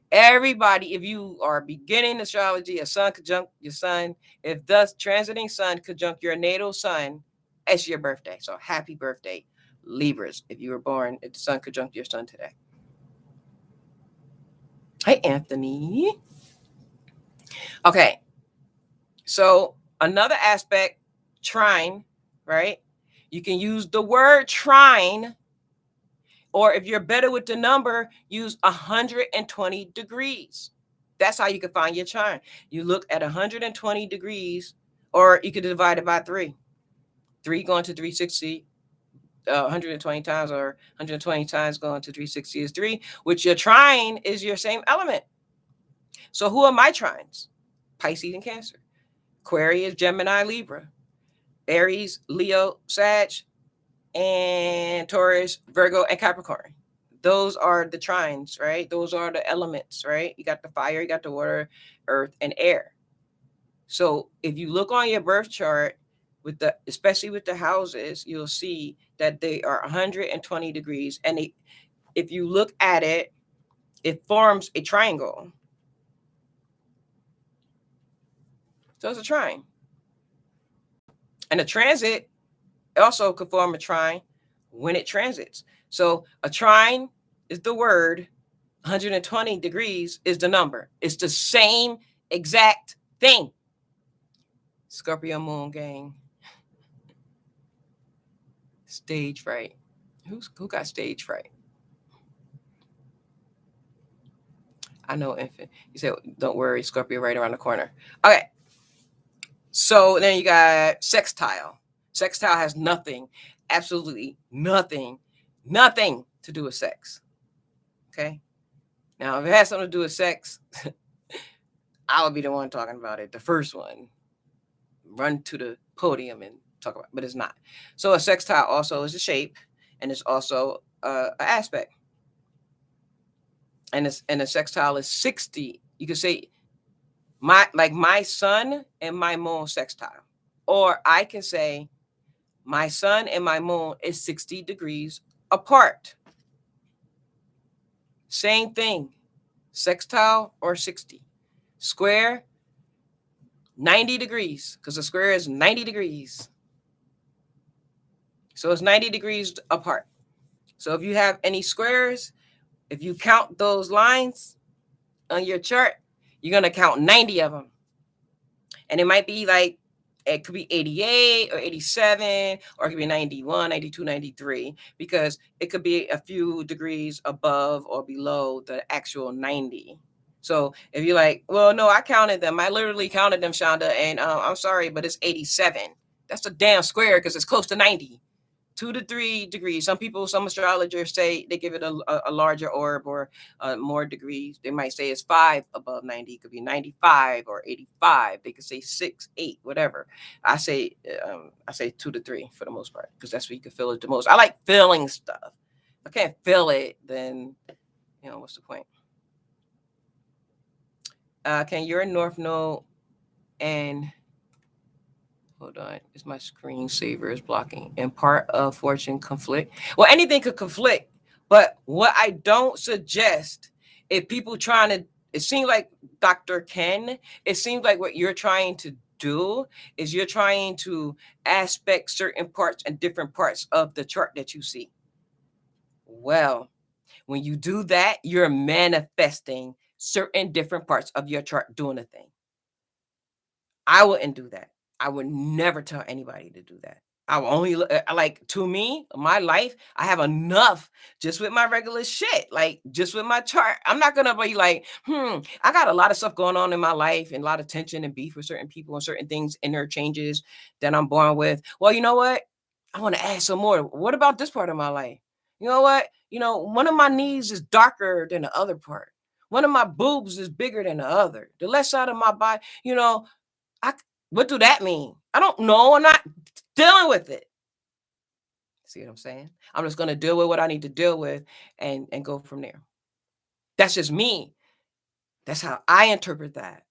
Everybody, if you are beginning astrology, a sun conjunct your sun. If thus transiting sun conjunct your natal sun, it's your birthday. So happy birthday, Libras, if you were born, if the sun conjunct your sun today. Hey, Anthony. Okay. So another aspect, trine, right? You can use the word trine, or if you're better with the number, use 120 degrees. That's how you can find your trine. You look at 120 degrees, or you could divide it by 3. 3 going to 360, 120 times, or 120 times going to 360 is 3, which your trine is your same element. So who are my trines? Pisces and Cancer. Aquarius, Gemini, Libra. Aries, Leo, Sag, and Taurus, Virgo, and Capricorn. Those are the trines, right? Those are the elements, right? You got the fire, you got the water, earth, and air. So if you look on your birth chart, especially with the houses, you'll see that they are 120 degrees. And if you look at it, it forms a triangle. So it's a trine. And a transit also could form a trine when it transits. So a trine is the word, 120 degrees is the number. It's the same exact thing. Scorpio moon gang. Stage fright. Who got stage fright? I know, infant. You said, don't worry, Scorpio right around the corner. Okay. So then you got sextile. Sextile has nothing, absolutely nothing to do with sex. Okay. Now, if it has something to do with sex, I would be the one talking about it. The first one. Run to the podium and talk about it, but it's not. So a sextile also is a shape, and it's also an aspect. And a sextile is 60. You could say my sun and my moon sextile. Or I can say my sun and my moon is 60 degrees apart. Same thing. Sextile or 60. Square, 90 degrees, because a square is 90 degrees. So it's 90 degrees apart. So if you have any squares, if you count those lines on your chart, you're going to count 90 of them. And it might be like it could be 88 or 87, or it could be 91, 92, 93, because it could be a few degrees above or below the actual 90. So if you're like, well, no, I counted them. I literally counted them, Shonda, and I'm sorry, but it's 87. That's a damn square because it's close to 90. 2 to 3 degrees. Some astrologers say they give it a larger orb or more degrees. They might say it's 5 above 90. It could be 95 or 85. They could say 6, 8, whatever. I say 2 to 3 for the most part, because that's where you can feel it the most. I like feeling stuff. If I can't feel it, then what's the point? Can your North Node and hold on, is my screensaver is blocking, and part of fortune conflict? Well, anything could conflict, but what I don't suggest, if people trying to, it seems like Dr. Ken, it seems like what you're trying to do is you're trying to aspect certain parts and different parts of the chart that you see. Well, when you do that, you're manifesting certain different parts of your chart doing a thing. I wouldn't do that. I would never tell anybody to do that. I will only like, to me, my life, I have enough just with my regular shit, like just with my chart. I'm not gonna be like, I got a lot of stuff going on in my life and a lot of tension and beef with certain people and certain things, interchanges that I'm born with. Well, you know what? I want to add some more. What about this part of my life? You know what? One of my knees is darker than the other part. One of my boobs is bigger than the other. The left side of my body, what do that mean? I don't know. I'm not dealing with it. See what I'm saying? I'm just going to deal with what I need to deal with and go from there. That's just me. That's how I interpret that.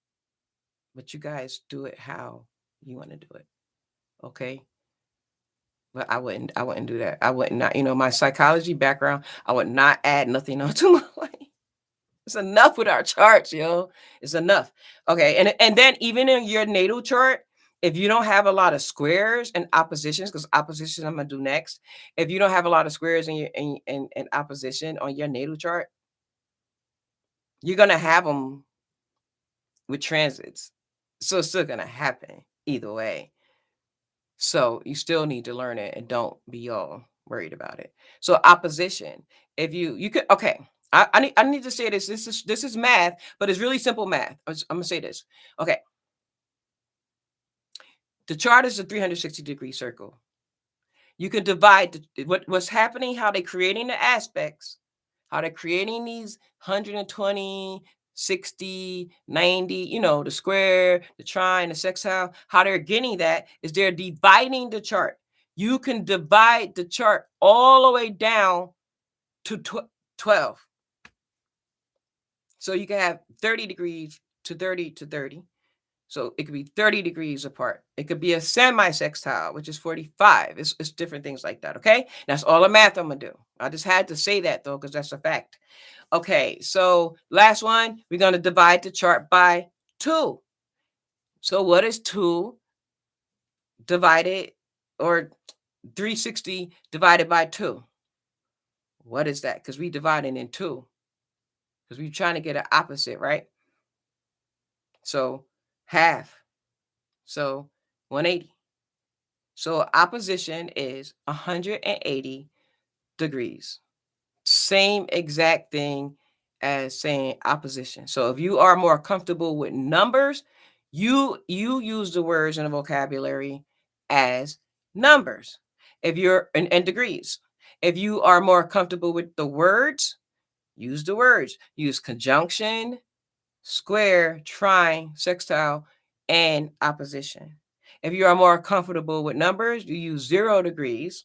But you guys do it how you want to do it. Okay? But I wouldn't do that. I would not, my psychology background, I would not add nothing onto my life. It's enough with our charts, yo. It's enough. Okay. And then even in your natal chart, if you don't have a lot of squares and oppositions, because opposition I'm gonna do next. If you don't have a lot of squares in your in opposition on your natal chart, you're gonna have them with transits. So it's still gonna happen either way. So you still need to learn it and don't be all worried about it. So opposition, if you could, okay. I need to say this. This is math, but it's really simple math. I'm gonna say this. Okay. The chart is a 360-degree circle. You can divide what's happening, how they're creating the aspects, how they're creating these 120, 60, 90, the square, the trine, the sextile, how they're getting that is they're dividing the chart. You can divide the chart all the way down to 12. So you can have 30 degrees to 30 to 30. So it could be 30 degrees apart. It could be a semi-sextile, which is 45. It's different things like that, okay? That's all the math I'm going to do. I just had to say that, though, because that's a fact. Okay, so last one, we're going to divide the chart by 2. So what is 2 divided, or 360 divided by 2? What is that? Because we divided in 2. Because we're trying to get an opposite, right? So half. So 180. So opposition is 180 degrees. Same exact thing as saying opposition. So if you are more comfortable with numbers, you use the words in the vocabulary as numbers. If you're in degrees. If you are more comfortable with the words, use the words. Use conjunction, square, trine, sextile, and opposition. If you are more comfortable with numbers, you use 0 degrees.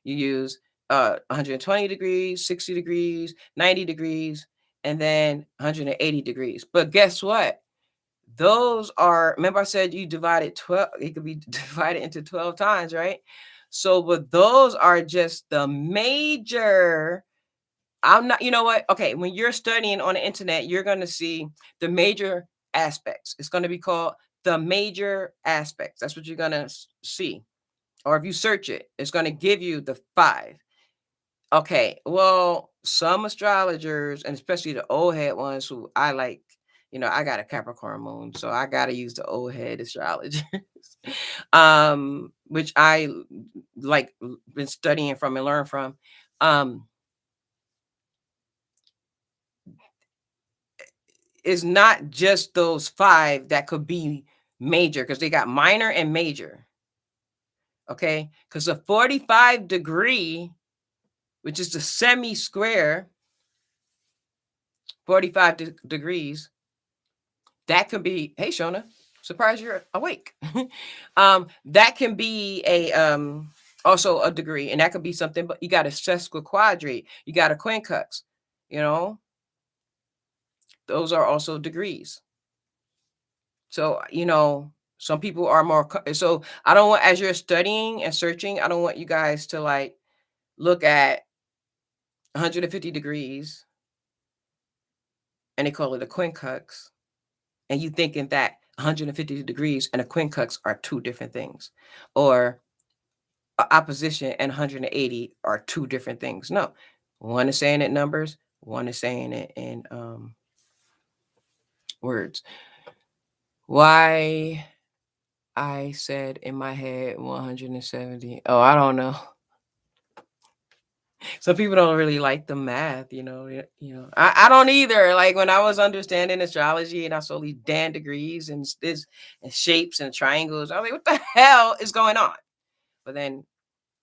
You use 120 degrees, 60 degrees, 90 degrees, and then 180 degrees. But guess what? Those are, remember I said you divided 12, it could be divided into 12 times, right? So, but those are just the major. I'm not, you know what? Okay, when you're studying on the internet, you're going to see the major aspects. It's going to be called the major aspects. That's what you're going to see. Or if you search it, it's going to give you the 5. Okay, well, some astrologers, and especially the old head ones who I like You know, I got a Capricorn moon, so I got to use the old head astrologers, which I like been studying from and learn from. It's not just those 5 that could be major, because they got minor and major. Okay, because a 45 degree, which is the semi-square, 45 degrees, that could be, hey Shona, surprise you're awake. That can be a also a degree, and that could be something, but you got a sesquiquadrate, you got a quincunx, you know, those are also degrees. So, you know, some people are more, so I don't want, as you're studying and searching, I don't want you guys to like look at 150 degrees and they call it a quincunx, and you thinking that 150 degrees and a quincunx are 2 different things, or opposition and 180 are 2 different things. No, one is saying it numbers, one is saying it in words. Why I said in my head 170. Oh, I don't know. Some people don't really like the math, you know. I don't either. Like when I was understanding astrology and I saw these damn degrees and this and shapes and triangles, I was like, what the hell is going on? But then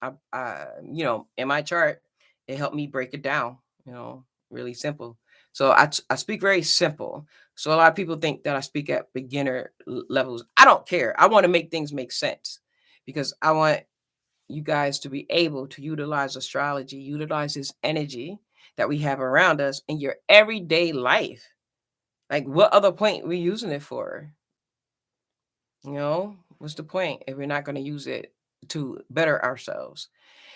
you know, in my chart, it helped me break it down, you know, really simple. So I speak very simple. So a lot of people think that I speak at beginner levels. I don't care. I want to make things make sense, because I want you guys to be able to utilize astrology, utilize this energy that we have around us in your everyday life. Like, what other point we using it for? You know, what's the point if we're not going to use it to better ourselves?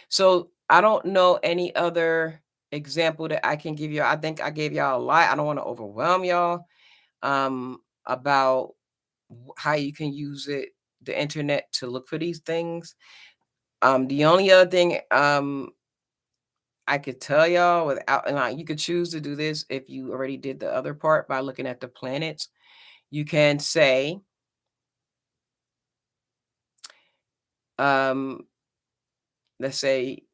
So I don't know any other example that I can give you. I think I gave y'all a lot. I don't want to overwhelm y'all about how you can use it, the internet, to look for these things. The only other thing I could tell y'all without, and you could choose to do this if you already did the other part by looking at the planets. You can say, let's say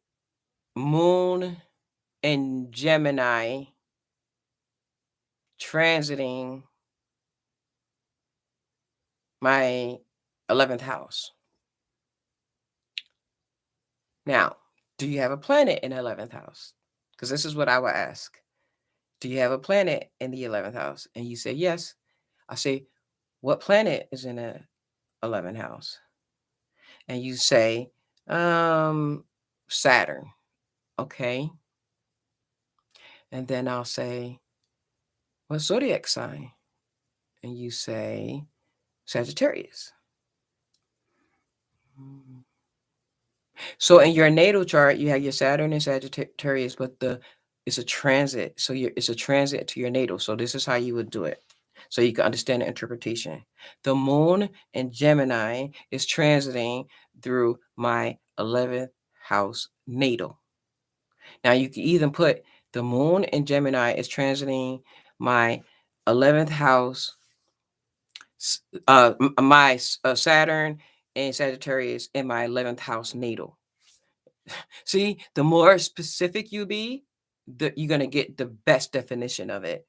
Moon and Gemini transiting my 11th house. Now, do you have a planet in the 11th house? Because this is what I would ask. Do you have a planet in the 11th house? And you say yes. I say, what planet is in the 11th house? And you say, Saturn. Okay. And then I'll say, what zodiac sign? And you say, Sagittarius. So in your natal chart, you have your Saturn and Sagittarius, but it's a transit. So it's a transit to your natal. So this is how you would do it, so you can understand the interpretation. The moon in Gemini is transiting through my 11th house natal. Now you can even put the moon in Gemini is transiting my 11th house, my Saturn and Sagittarius in my 11th house natal. See, the more specific you be, you're going to get the best definition of it.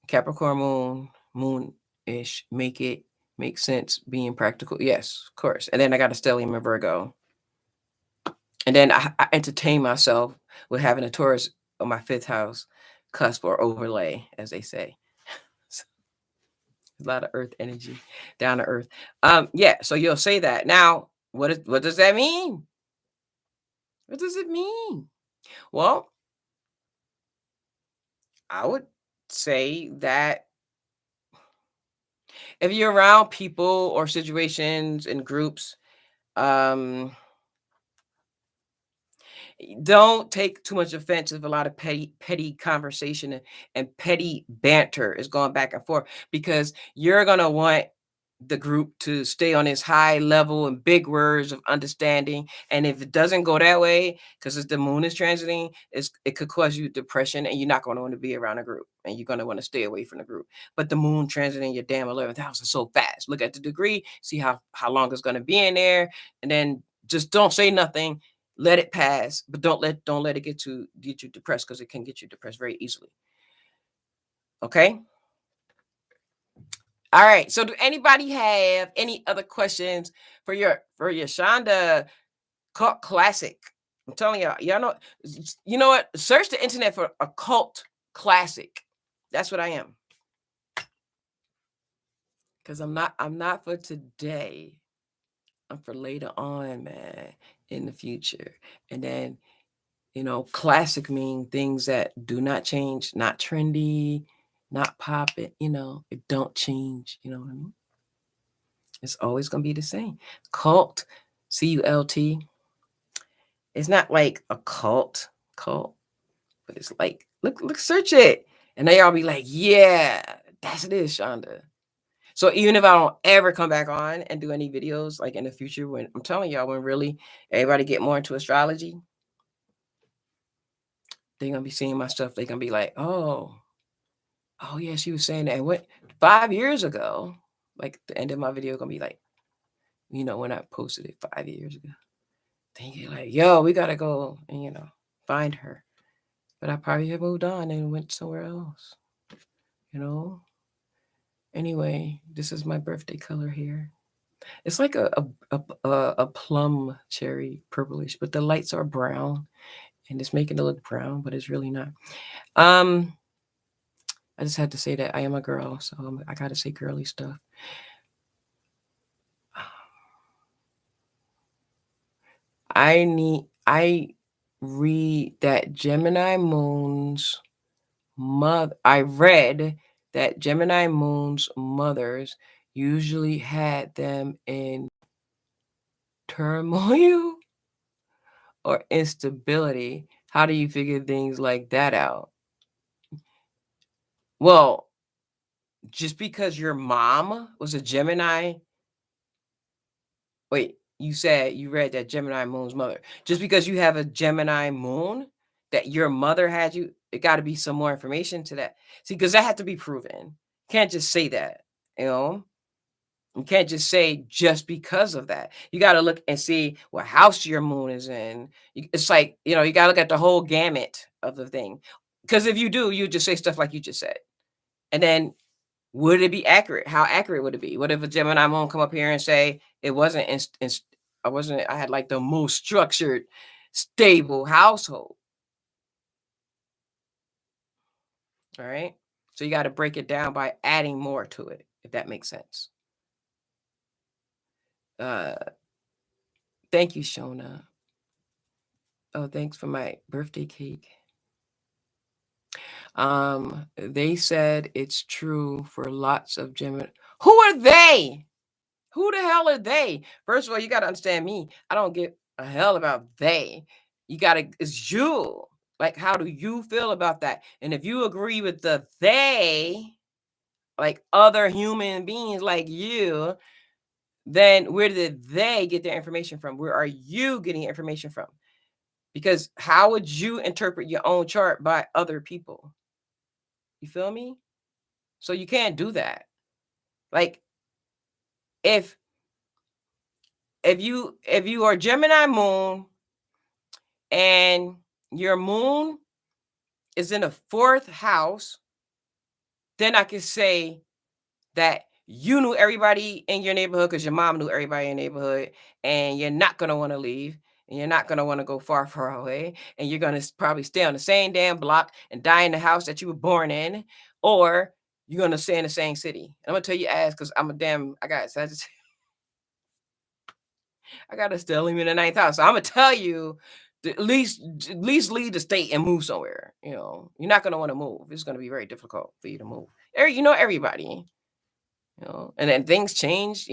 Capricorn moon-ish, make sense, being practical. Yes, of course. And then I got a stellium in Virgo. And then I entertain myself with having a Taurus on my 5th house cusp or overlay, as they say. A lot of earth energy, down to earth. Yeah, so you'll say that. Now, what does that mean? What does it mean? Well, I would say that if you're around people or situations and groups, don't take too much offense if a lot of petty conversation and petty banter is going back and forth, because you're gonna want the group to stay on this high level and big words of understanding. And if it doesn't go that way, because the moon is transiting, it could cause you depression, and you're not going to want to be around a group, and you're going to want to stay away from the group. But the moon transiting your damn 11th house is so fast. Look at the degree, see how long it's going to be in there, and then just don't say nothing. Let it pass, but don't let it get you depressed, because it can get you depressed very easily. Okay. All right. So do anybody have any other questions for your Shonda cult classic? I'm telling y'all know, you know what? Search the internet for a cult classic. That's what I am. Because I'm not for today. I'm for later on, man, in the future. And then, classic mean things that do not change, not trendy, not popping, it don't change. You know what I mean? It's always going to be the same. Cult, C-U-L-T. It's not like a cult, but it's like, look, search it. And they all be like, yeah, that's it is, Shonda. So even if I don't ever come back on and do any videos like in the future, when I'm telling y'all, when really everybody get more into astrology, they're going to be seeing my stuff. They're going to be like, oh yeah, she was saying that. What, 5 years ago, like the end of my video going to be like, when I posted it 5 years ago. Then you're like, yo, we got to go and, find her. But I probably have moved on and went somewhere else, Anyway, this is my birthday color here. It's like a plum cherry purplish, but the lights are brown, and it's making it look brown, but it's really not. I just had to say that I am a girl, so I got to say girly stuff. I read that Gemini moon's mother. I read that Gemini moon's mothers usually had them in turmoil or instability. How do you figure things like that out? Well, just because your mom was a Gemini. Wait, you said you read that Gemini moon's mother. Just because you have a Gemini moon, that your mother had you, it got to be some more information to that. See, because that had to be proven. Can't just say that, You can't just say just because of that. You got to look and see what house your moon is in. It's like, you got to look at the whole gamut of the thing. Because if you do, you just say stuff like you just said. And then would it be accurate? How accurate would it be? What if a Gemini moon come up here and say it wasn't, I had like the most structured, stable household. All right. So you got to break it down by adding more to it, if that makes sense. Thank you, Shonda. Oh, thanks for my birthday cake. They said it's true for lots of Gemini. Who are they? Who the hell are they? First of all, you got to understand me. I don't give a hell about they. It's you. Like, how do you feel about that? And if you agree with the they, like other human beings like you, then where did they get their information from? Where are you getting information from? Because how would you interpret your own chart by other people? You feel me? So you can't do that. Like, if you are Gemini moon and your moon is in the 4th house, then I could say that you knew everybody in your neighborhood because your mom knew everybody in your neighborhood, and you're not going to want to leave, and you're not going to want to go far, far away, and you're going to probably stay on the same damn block and die in the house that you were born in, or you're going to stay in the same city. And I'm going to tell you ass because I got Sagittarius. I got a stellium in the 9th house. So I'm gonna tell you, at least leave the state and move somewhere. You're not gonna want to move. It's gonna be very difficult for you to move. Everybody. And then things change.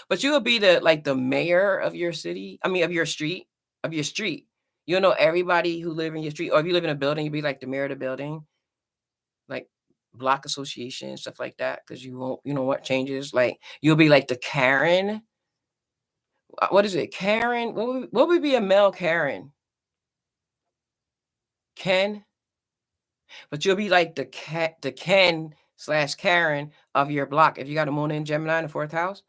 But you will be the mayor of your city. I mean, of your street. You'll know everybody who live in your street. Or if you live in a building, you'll be like the mayor of the building. Like block association, stuff like that, because you won't, what changes. Like you'll be like the Karen. What is it? Karen? What would be a male Karen? Ken? But you'll be like the Ken slash Karen of your block if you got a moon in Gemini in the 4th house.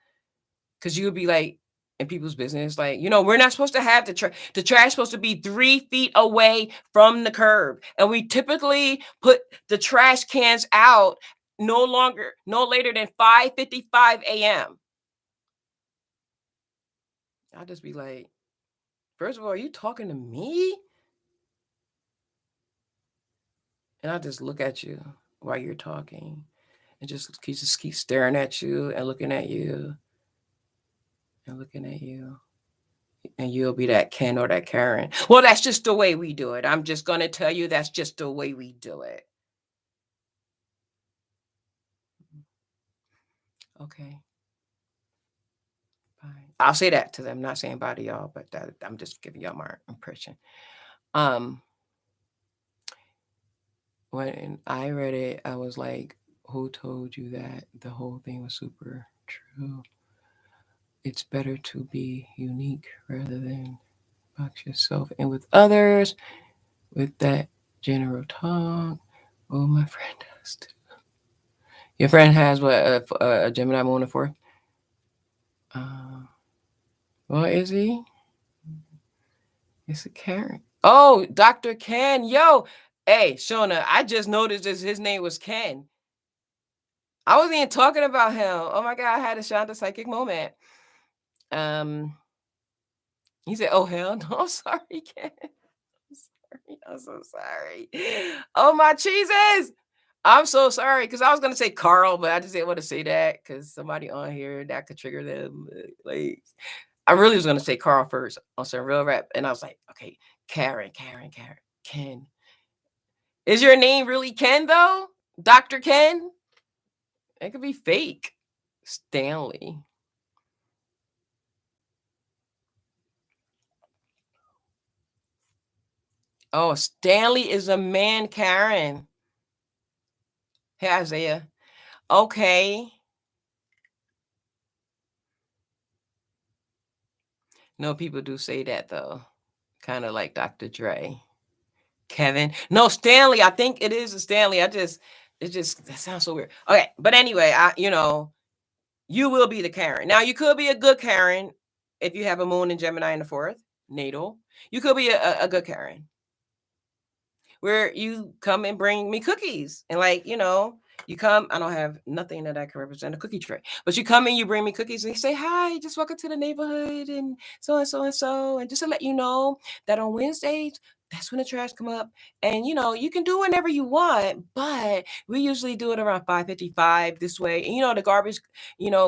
Because you'll be like in people's business, like, we're not supposed to have the trash supposed to be 3 feet away from the curb. And we typically put the trash cans out no later than 5:55 a.m. I'll just be like, first of all, are you talking to me? And I'll just look at you while you're talking and just keep staring at you and looking at you and looking at you. And you'll be that Ken or that Karen. Well, that's just the way we do it. I'm just going to tell you that's just the way we do it. Okay. Bye. I'll say that to them. I'm not saying bye to y'all, but I'm just giving y'all my impression. When I read it, I was like, who told you that the whole thing was super true? It's better to be unique rather than box yourself in with others with that general talk. Oh, my friend has to. Your friend has what, a Gemini moon in 4th? What is he? It's a Karen. Oh, Dr. Ken. Yo. Hey, Shonda, I just noticed his name was Ken. I wasn't even talking about him. Oh my God, I had a Shonda psychic moment. He said, oh, hell no. I'm sorry, Ken. I'm so sorry. Oh, my cheeses. I'm so sorry, because I was going to say Carl, but I just didn't want to say that because somebody on here that could trigger them. Like, I really was going to say Carl first on some real rap. And I was like, okay, Karen, Ken. Is your name really Ken, though? Dr. Ken? It could be fake. Stanley. Oh, Stanley is a man, Karen. Hey, Isaiah. Okay. No, people do say that, though. Kind of like Dr. Dre. Kevin. No, Stanley. I think it is a Stanley. that sounds so weird. Okay. But anyway, you will be the Karen. Now, you could be a good Karen if you have a moon in Gemini in the 4th, natal. You could be a good Karen where you come and bring me cookies. And you come, I don't have nothing that I can represent a cookie tray, but you come and you bring me cookies and you say, hi, just welcome to the neighborhood and so and so and so. And just to let you know that on Wednesdays, that's when the trash come up. And, you can do whenever you want, but we usually do it around 5:55 this way. And, the garbage,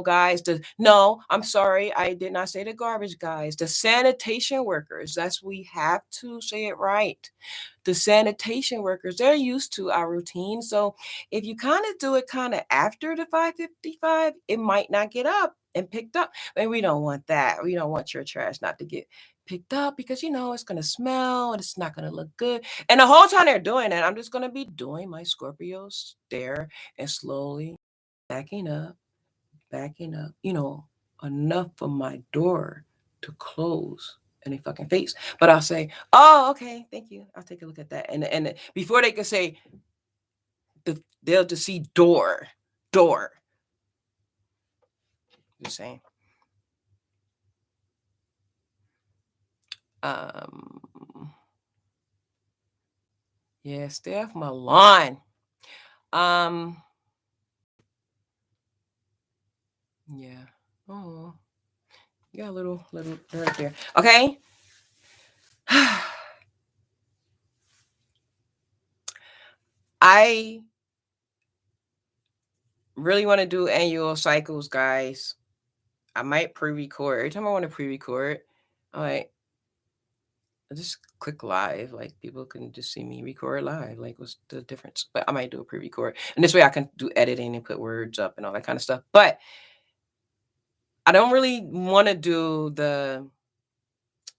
guys, no, I'm sorry. I did not say the garbage guys, the sanitation workers. We have to say it right. The sanitation workers, they're used to our routine. So if you kind of do it kind of after the 5:55, it might not get up and picked up. And we don't want that. We don't want your trash not to get picked up because it's going to smell and it's not going to look good. And the whole time they're doing that, I'm just going to be doing my Scorpio stare and slowly backing up, enough for my door to close in a fucking face. But I'll say, oh, okay, thank you. I'll take a look at that. And before they can say, they'll just see door. Just saying. Yeah, stay off my lawn. Yeah. Oh, you got a little right there. Okay. I really want to do annual cycles, guys. I might pre-record. Every time I want to pre-record, I just click live. Like people can just see me record live. Like what's the difference? But I might do a pre-record. And this way I can do editing and put words up and all that kind of stuff. But I don't really want to do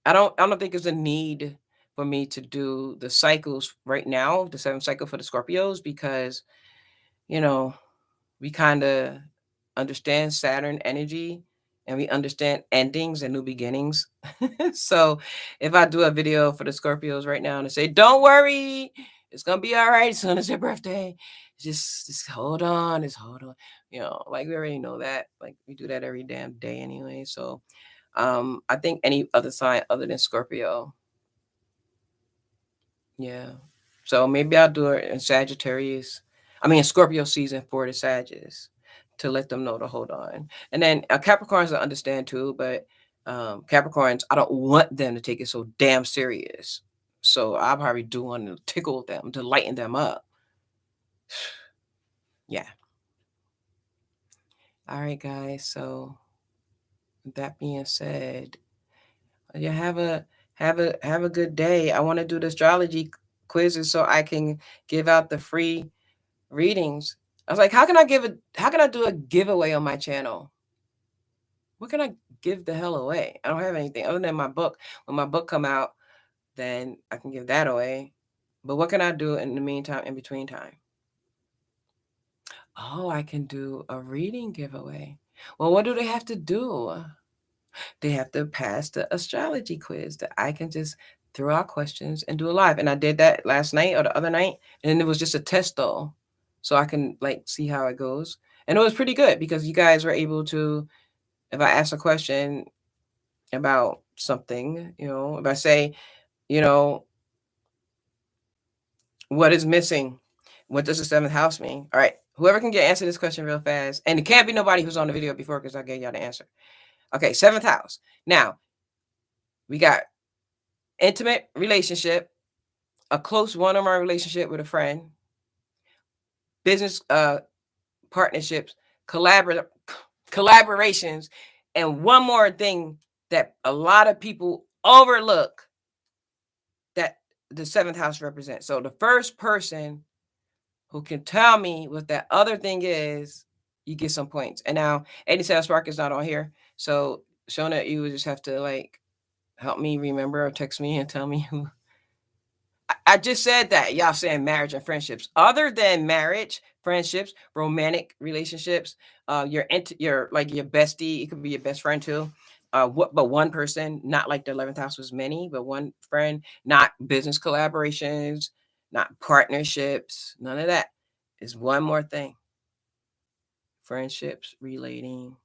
I don't think there's a need for me to do the cycles right now, the 7th cycle for the Scorpios, because we kind of understand Saturn energy and we understand endings and new beginnings. So if I do a video for the Scorpios right now and I say, don't worry, it's going to be all right as soon as your birthday, just hold on, just hold on. Like we already know that. Like we do that every damn day anyway. So I think any other sign other than Scorpio. Yeah. So maybe I'll do it in Scorpio season for the Sagittarius to let them know to hold on. And then Capricorns I understand too, but Capricorns, I don't want them to take it so damn serious. So I'll probably do one to tickle them, to lighten them up. Yeah. All right, guys. So with that being said, you have a good day. I want to do the astrology quizzes so I can give out the free readings. I was like, how can I do a giveaway on my channel? What can I give the hell away? I don't have anything other than my book. When my book come out, then I can give that away. But what can I do in the meantime, in between time? Oh, I can do a reading giveaway. Well, what do they have to do? They have to pass the astrology quiz that I can just throw out questions and do a live. And I did that last night or the other night, and it was just a test though. So I can see how it goes. And it was pretty good because you guys were able to, if I ask a question about something, if I say, what is missing? What does the seventh house mean? All right. Whoever can answer this question real fast. And it can't be nobody who's on the video before because I gave y'all the answer. Okay, seventh house. Now, we got intimate relationship, a close one-on-one relationship with a friend, business partnerships, collaborations, and one more thing that a lot of people overlook that the seventh house represents. So the first person who can tell me what that other thing is, you get some points. And now 87 Spark is not on here. So Shonda, you would just have to help me remember or text me and tell me who. I just said that. Y'all saying marriage and friendships. Other than marriage, friendships, romantic relationships, your bestie, it could be your best friend too. But one person, not like the 11th house was many, but one friend, not business collaborations, not partnerships, none of that. Is one more thing. Friendships, relating.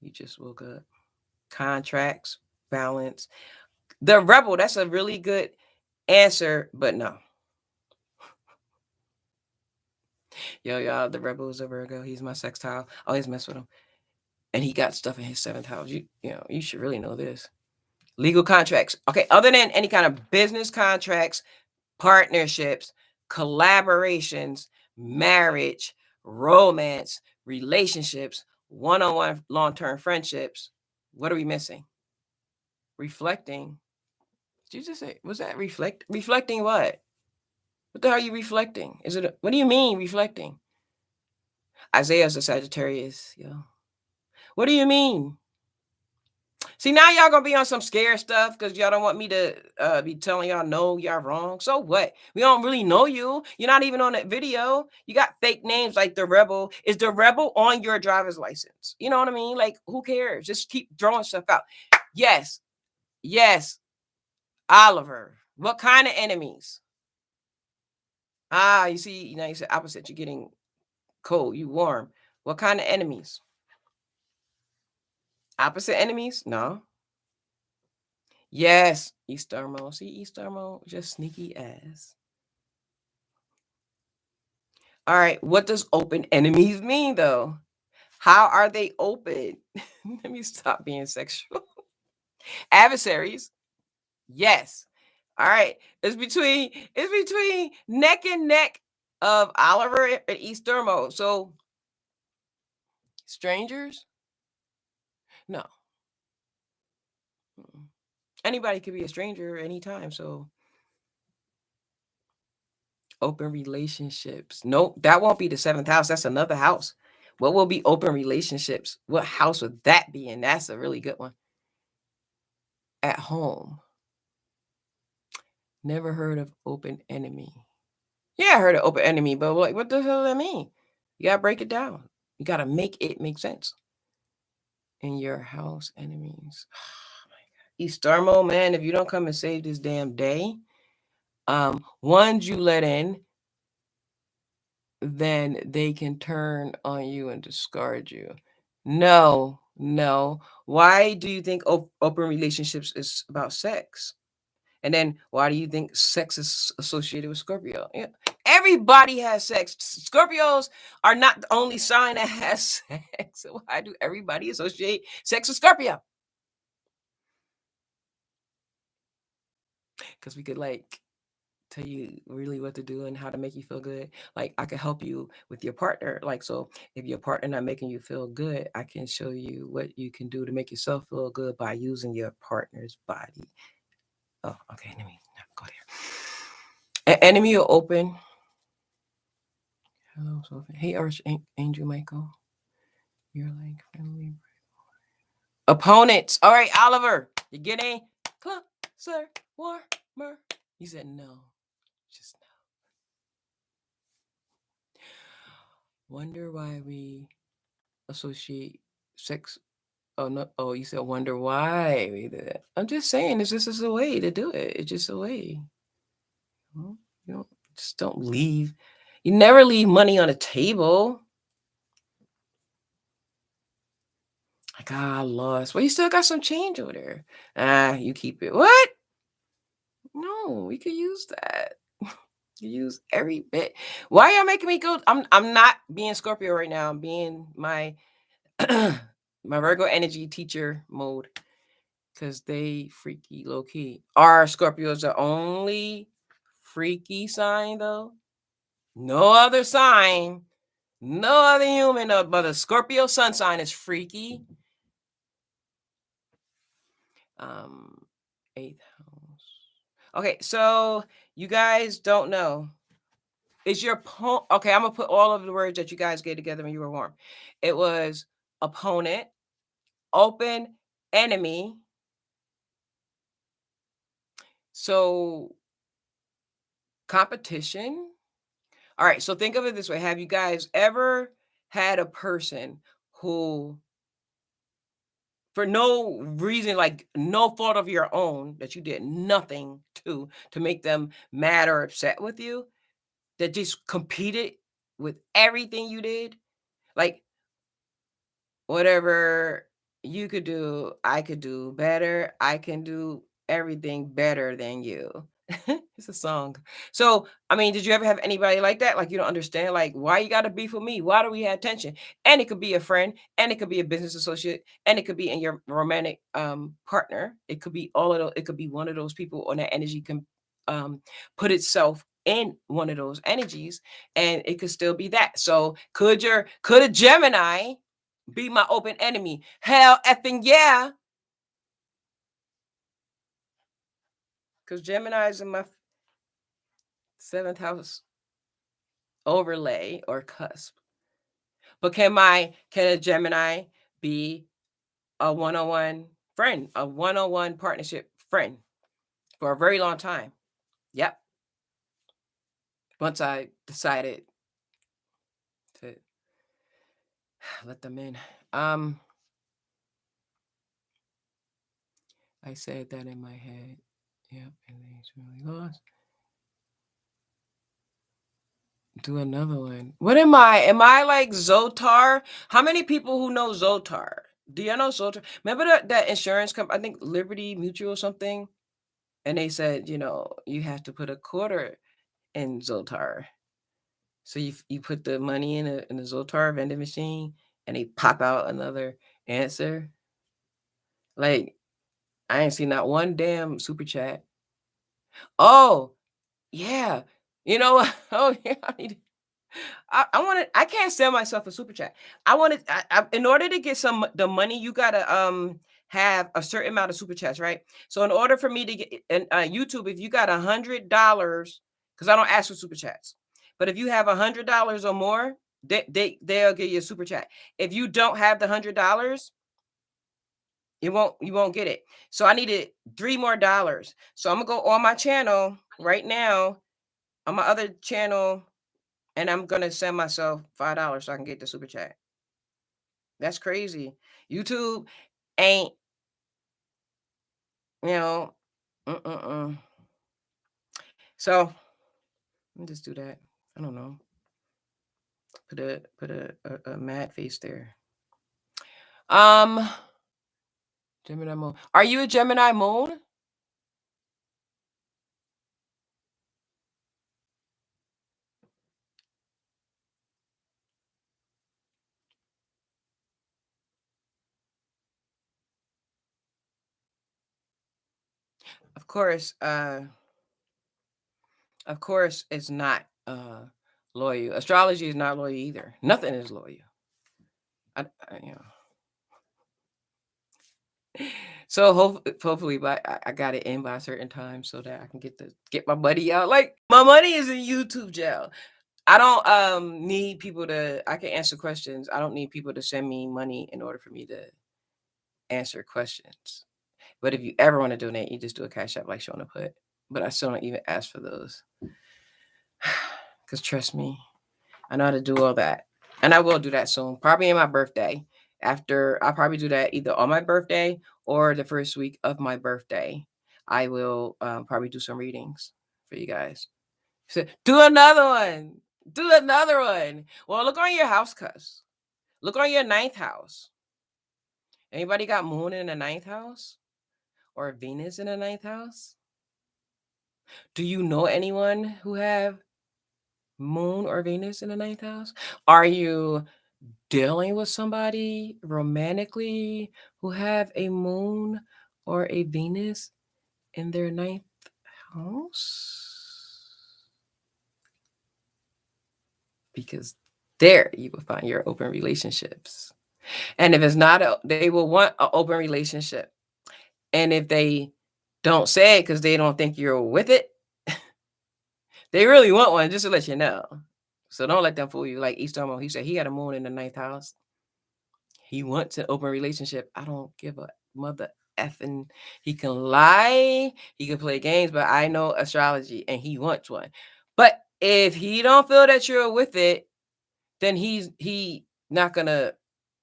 You just woke up. Contracts, balance. The rebel, that's a really good answer, but no. Yo, y'all, the rebel is a Virgo. He's my sextile. I always mess with him. And he got stuff in his seventh house. You should really know this. Legal contracts. Okay, other than any kind of business contracts, partnerships, collaborations, marriage, romance, relationships, one-on-one long-term friendships, what are we missing? Reflecting. Did you just say, was that reflecting what? What the hell are you reflecting? What do you mean reflecting? Isaiah's a Sagittarius, yo. What do you mean? See, now y'all gonna be on some scare stuff because y'all don't want me to be telling y'all no, y'all wrong. So what? We don't really know you. You're not even on that video. You got fake names like the Rebel. Is the Rebel on your driver's license? You know what I mean? Like, who cares? Just keep throwing stuff out. Yes. Oliver. What kind of enemies? You see, you said opposite. You're getting cold. You warm. What kind of enemies? Opposite enemies? No. Yes, Eastermo. See, Eastermo, just sneaky ass. All right, what does open enemies mean, though? How are they open? Let me stop being sexual. Adversaries. Yes. All right. It's between neck and neck of Oliver and Eastermo. So strangers? No. Anybody could be a stranger anytime. So open relationships. Nope, that won't be the seventh house. That's another house. What will be open relationships? What house would that be in? That's a really good one. At home. Never heard of open enemy. Yeah, I heard of open enemy, but what the hell does that mean? You got to break it down. You got to make it make sense. In your house, enemies. Oh my God. East man, if you don't come and save this damn day, ones you let in, then they can turn on you and discard you. No. Why do you think open relationships is about sex? And then why do you think sex is associated with Scorpio? Yeah. Everybody has sex. Scorpios are not the only sign that has sex. So why do everybody associate sex with Scorpio? Because we could tell you really what to do and how to make you feel good. Like I could help you with your partner. Like, so if your partner not making you feel good, I can show you what you can do to make yourself feel good by using your partner's body. Oh, okay. Let me go there. An enemy will open. Hello, Sophie. Hey, Archangel Michael. You're like friendly. Opponents. All right, Oliver. You getting closer, warmer? You said no. Just no. Wonder why we associate sex. Oh no! Oh, you said wonder why we did it. I'm just saying, this is a way to do it. It's just a way. You don't leave. You never leave money on a table. Like, I lost. Well, you still got some change over there. You keep it. What? No, we could use that. Use every bit. Why y'all making me go? I'm not being Scorpio right now. I'm being my my Virgo energy teacher mode. Because they freaky low key. Are Scorpios the only freaky sign though? No other sign, no other human, but a Scorpio sun sign is freaky. 8th house. Okay, so you guys don't know. Is your okay? I'm gonna put all of the words that you guys gave together when you were warm. It was opponent, open, enemy. So competition. All right, so think of it this way. Have you guys ever had a person who, for no reason, like no fault of your own, that you did nothing to make them mad or upset with you, that just competed with everything you did? Like, whatever you could do, I could do better. I can do everything better than you. It's a song. So, I mean, did you ever have anybody like that? Like, you don't understand, like, why you got to beef with me? Why do we have tension? And it could be a friend, and it could be a business associate, and it could be in your romantic partner. It could be all of those. It could be one of those people, or that energy can put itself in one of those energies, and it could still be that. So, could a Gemini be my open enemy? Hell effing yeah. Because Gemini is in my 7th house overlay or cusp. But can a Gemini be a one-on-one friend, a one-on-one partnership friend for a very long time? Yep. Once I decided to let them in. I said that in my head. Yep, and he's really lost. Do another one. What am I? Am I like Zotar? How many people who know Zotar? Do you know Zotar? Remember that insurance company, I think Liberty Mutual or something? And they said, you have to put a quarter in Zotar. So you put the money in the Zotar vending machine and they pop out another answer. Like, I ain't seen not one damn super chat. Oh, yeah. You know what? Oh, yeah. I want to. I can't sell myself a super chat. I want to. In order to get the money, you gotta have a certain amount of super chats, right? So in order for me to get YouTube, if you got $100, because I don't ask for super chats, but if you have $100 or more, they'll give you a super chat. If you don't have the $100, you won't get it. So I needed $3 more. So I'm gonna go on my channel right now, on my other channel. And I'm gonna send myself $5 so I can get the super chat. That's crazy. YouTube ain't, you know, mm-mm-mm. So let me just do that. I don't know. Put a mad face there. Gemini moon. Are you a Gemini moon? Of course, it's not loyal. Astrology is not loyal either. Nothing is loyal. You know. So hopefully, but I got it in by a certain time so that I can get my money out. Like my money is in YouTube jail. I don't need people to. I can answer questions. I don't need people to send me money in order for me to answer questions. But if you ever want to donate, you just do a cash app like Shonda put. But I still don't even ask for those. Because trust me, I know how to do all that. And I will do that soon. Probably in my birthday. After I'll probably do that either on my birthday or the first week of my birthday. I will probably do some readings for you guys. So, do another one. Do another one. Well, look on your house cups. Look on your ninth house. Anybody got moon in the ninth house? Or Venus in the ninth house? Do you know anyone who have moon or Venus in the ninth house? Are you dealing with somebody romantically who have a moon or a Venus in their ninth house? Because there you will find your open relationships. And if it's not, they will want an open relationship. And if they don't say it because they don't think you're with it, they really want one, just to let you know. So don't let them fool you. Like East he said he had a moon in the ninth house. He wants an open relationship. I don't give a mother effing. He can lie, he can play games, but I know astrology and he wants one. But if he don't feel that you're with it, then he not gonna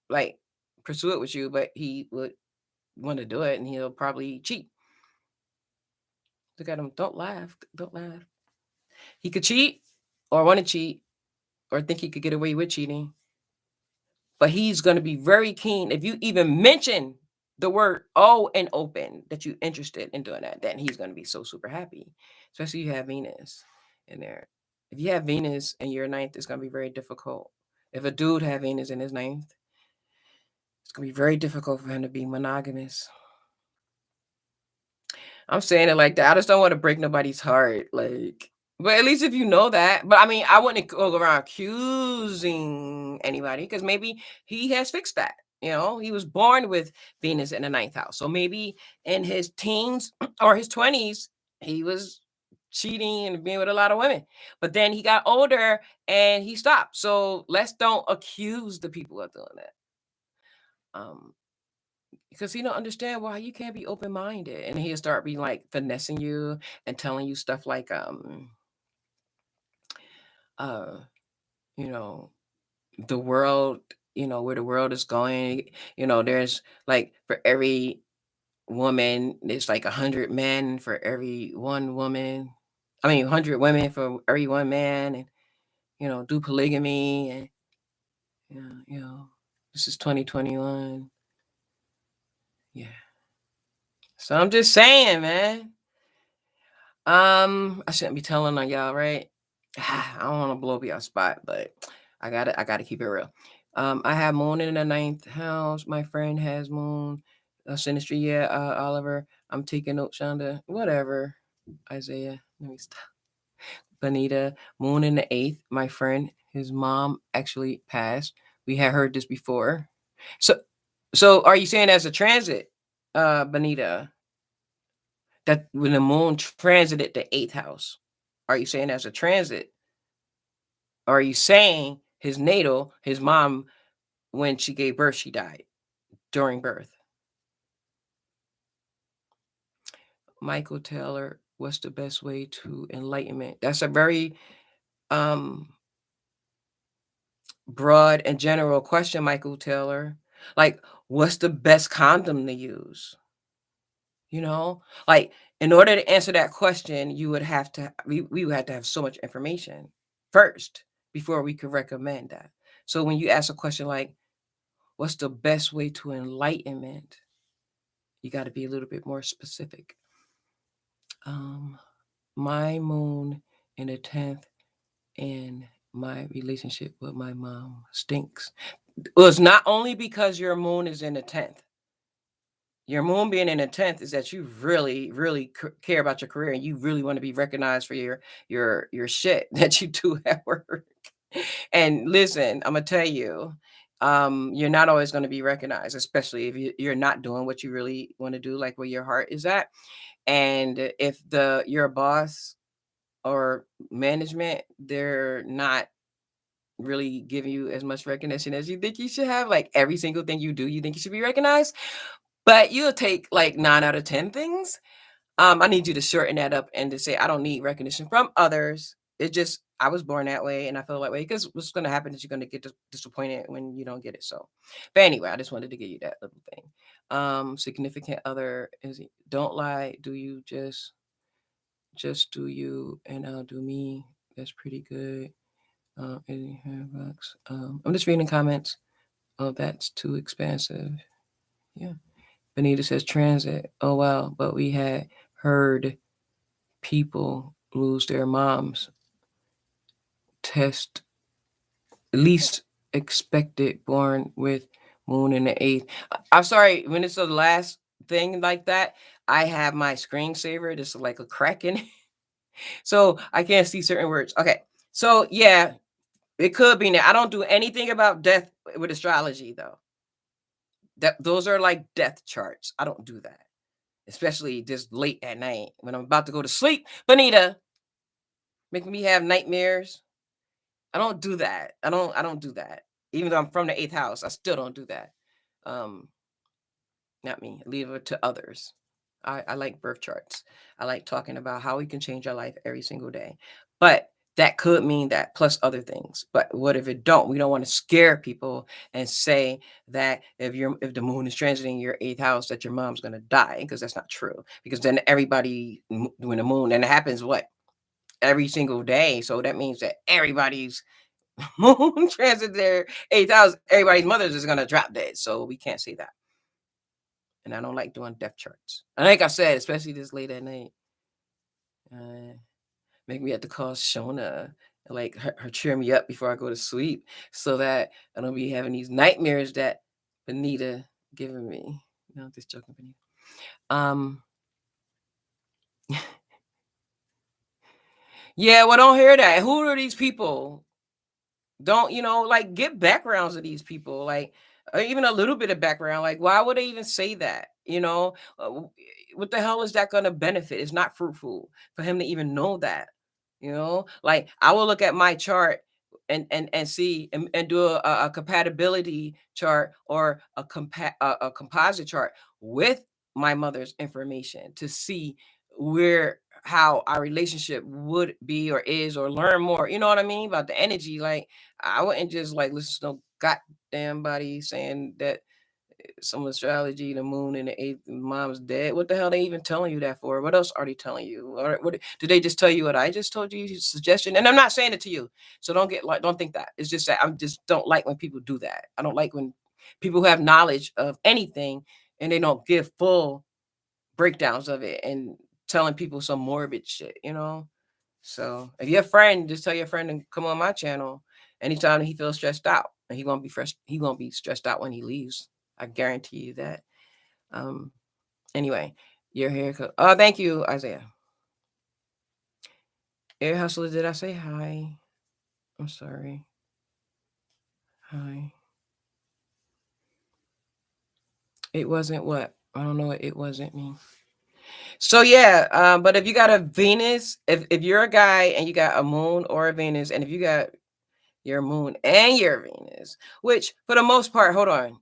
like pursue it with you, but he would want to do it and he'll probably cheat. Look at him. Don't laugh. Don't laugh. He could cheat or want to cheat or think he could get away with cheating. But he's going to be very keen. If you even mention the word "oh" and "open" that you're interested in doing that, then he's going to be so super happy. Especially if you have Venus in there. If you have Venus in your ninth, it's going to be very difficult. If a dude have Venus in his ninth, it's going to be very difficult for him to be monogamous. I'm saying it like that. I just don't want to break nobody's heart. Like, but at least if you know that. But I mean, I wouldn't go around accusing anybody because maybe he has fixed that. You know, he was born with Venus in the ninth house. So maybe in his teens or his 20s, he was cheating and being with a lot of women. But then he got older and he stopped. So let's don't accuse the people of doing that. Because he don't understand why you can't be open-minded, and he'll start being like finessing you and telling you stuff like uh you know the world, where the world is going. There's like for every woman there's like 100 men for every one woman. I mean 100 women for every one man, and do polygamy. And this is 2021. Yeah, so I'm just saying, man. I shouldn't be telling on y'all, right? I don't want to blow up y'all spot, but I gotta keep it real. I have moon in the ninth house. My friend has moon. Synastry, yeah. Oliver, I'm taking note. Shonda, whatever. Isaiah, let me stop. Bonita, moon in the eighth. My friend, his mom actually passed. We had heard this before. So are you saying as a transit, Bonita? That when the moon transited the eighth house, are you saying as a transit? Or are you saying his natal, his mom, when she gave birth, she died during birth? Michael Taylor, what's the best way to enlightenment? That's a very broad and general question, Michael Taylor. Like, what's the best condom to use? You know, like in order to answer that question, you would have to, we would have to have so much information first before we could recommend that. So when you ask a question like, what's the best way to enlightenment? You got to be a little bit more specific. My moon in the 10th and my relationship with my mom stinks. Well, it's not only because your moon is in the 10th. Your moon being in the 10th is that you really, really care about your career and you really want to be recognized for your shit that you do at work. And listen, I'm gonna tell you, you're not always going to be recognized, especially if you're not doing what you really want to do, like where your heart is at. And if your boss or management, they're not really giving you as much recognition as you think you should have, like every single thing you do, you think you should be recognized, but you'll take like 9 out of 10 things. I need you to shorten that up and to say, I don't need recognition from others. It just, I was born that way and I feel that way because what's going to happen is you're going to get disappointed when you don't get it. So, but anyway, I just wanted to give you that little thing. Significant other is, don't lie. Do you just do you and I'll do me. That's pretty good. I'm just reading comments. Oh, that's too expensive. Yeah. Benita says transit. Oh, wow. But we had heard people lose their moms. Test least expected born with moon in the 8th. I'm sorry, when it's the last thing like that, I have my screensaver. This is like a crack in it. So I can't see certain words. Okay. So yeah, it could be now. I don't do anything about death with astrology though. Those are like death charts. I don't do that. Especially this late at night when I'm about to go to sleep. Bonita, making me have nightmares. I don't do that. I don't do that. Even though I'm from the 8th house, I still don't do that. Um, Not me. Leave it to others. I like birth charts. I like talking about how we can change our life every single day. But that could mean that plus other things. But what if it don't? We don't want to scare people and say that if the moon is transiting your 8th house that your mom's gonna die, because that's not true. Because then everybody doing the moon, and it happens what? Every single day. So that means that everybody's moon transit their 8th house, everybody's mothers is gonna drop dead. So we can't say that. And I don't like doing death charts. And like I said, especially this late at night, make me have to call Shonda and like her cheer me up before I go to sleep so that I don't be having these nightmares that Benita giving me. No, just joking, Benita. Yeah, well, don't hear that. Who are these people? Don't, like get backgrounds of these people, like or even a little bit of background. Like, why would they even say that? What the hell is that going to benefit? It's not fruitful for him to even know that. Like I will look at my chart and see and do a compatibility chart or a composite chart with my mother's information to see where how our relationship would be or is, or learn more, you know what I mean, about the energy. Like I wouldn't just like listen to no goddamn body saying that some astrology, the moon in the 8th, mom's dead. What the hell are they even telling you that for? What else are they telling you? Or what did they just tell you what I just told you? Suggestion. And I'm not saying it to you. So don't think that. It's just that I just don't like when people do that. I don't like when people who have knowledge of anything and they don't give full breakdowns of it and telling people some morbid shit. So if you're a friend, just tell your friend to come on my channel anytime he feels stressed out. And he won't be fresh. He won't be stressed out when he leaves. I guarantee you that. Um, anyway, your haircut. Oh, thank you, Isaiah. Air Hustler, did I say hi? I'm sorry. Hi. It wasn't what? I don't know what it wasn't me. So yeah, but if you got a Venus, if you're a guy and you got a moon or a Venus, and if you got your moon and your Venus, which for the most part, hold on,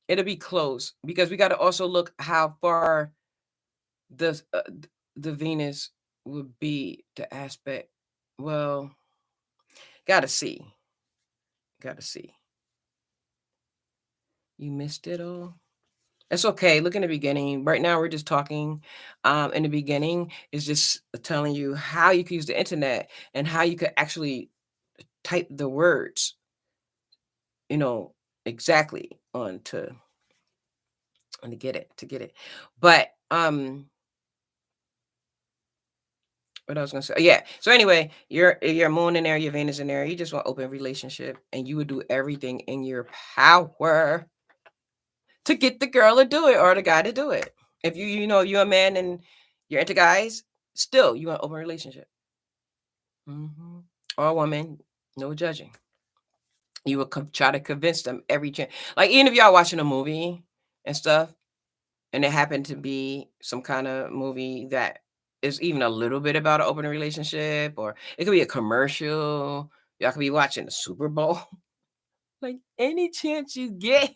it'll be close because we got to also look how far the the Venus would be to aspect. Well, gotta see. Gotta see. You missed it all. It's okay. Look in the beginning. Right now, we're just talking. In the beginning, is just telling you how you can use the internet and how you could actually type the words, exactly on to get it. But what I was gonna say, yeah. So anyway, your moon in there, your Venus in there. You just want open relationship, and you would do everything in your power to get the girl to do it or the guy to do it. If you're a man and you're into guys, still you want open relationship. Or a woman, no judging. You will try to convince them every chance. Like even if y'all watching a movie and stuff, and it happened to be some kind of movie that is even a little bit about an open relationship, or it could be a commercial. Y'all could be watching the Super Bowl. Like any chance you get,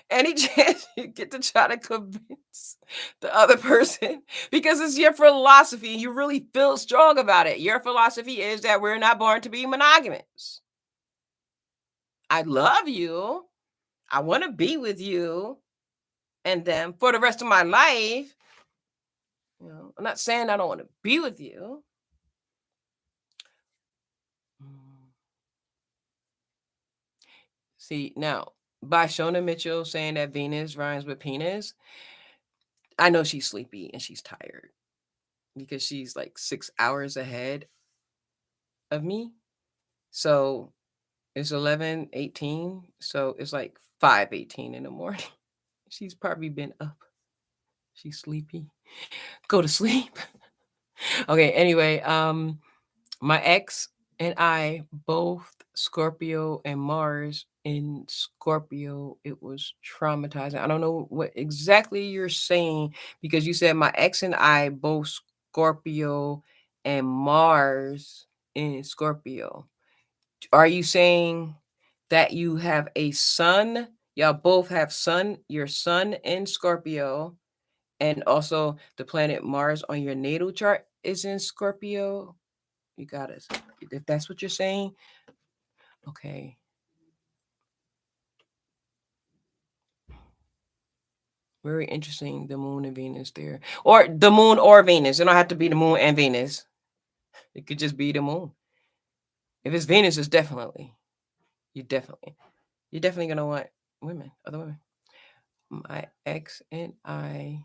any chance you get to try to convince the other person, because it's your philosophy and you really feel strong about it. Your philosophy is that we're not born to be monogamous. I love you. I want to be with you and them for the rest of my life. I'm not saying I don't want to be with you. See, now, by Shonda Mitchell saying that Venus rhymes with penis, I know she's sleepy and she's tired because she's like 6 hours ahead of me. So it's 11:18. So it's like 5:18 in the morning. She's probably been up. She's sleepy. Go to sleep. Okay, anyway, my ex and I both Scorpio and Mars in Scorpio. It was traumatizing. I don't know what exactly you're saying because you said my ex and I both Scorpio and Mars in Scorpio. Are you saying that you have a sun? Y'all both have your sun in Scorpio, and also the planet Mars on your natal chart is in Scorpio. You got it. If that's what you're saying, okay. Very interesting. The moon and Venus there. Or the moon or Venus. It don't have to be the moon and Venus. It could just be the moon. If it's Venus, it's definitely. You're definitely gonna want other women. My ex and I.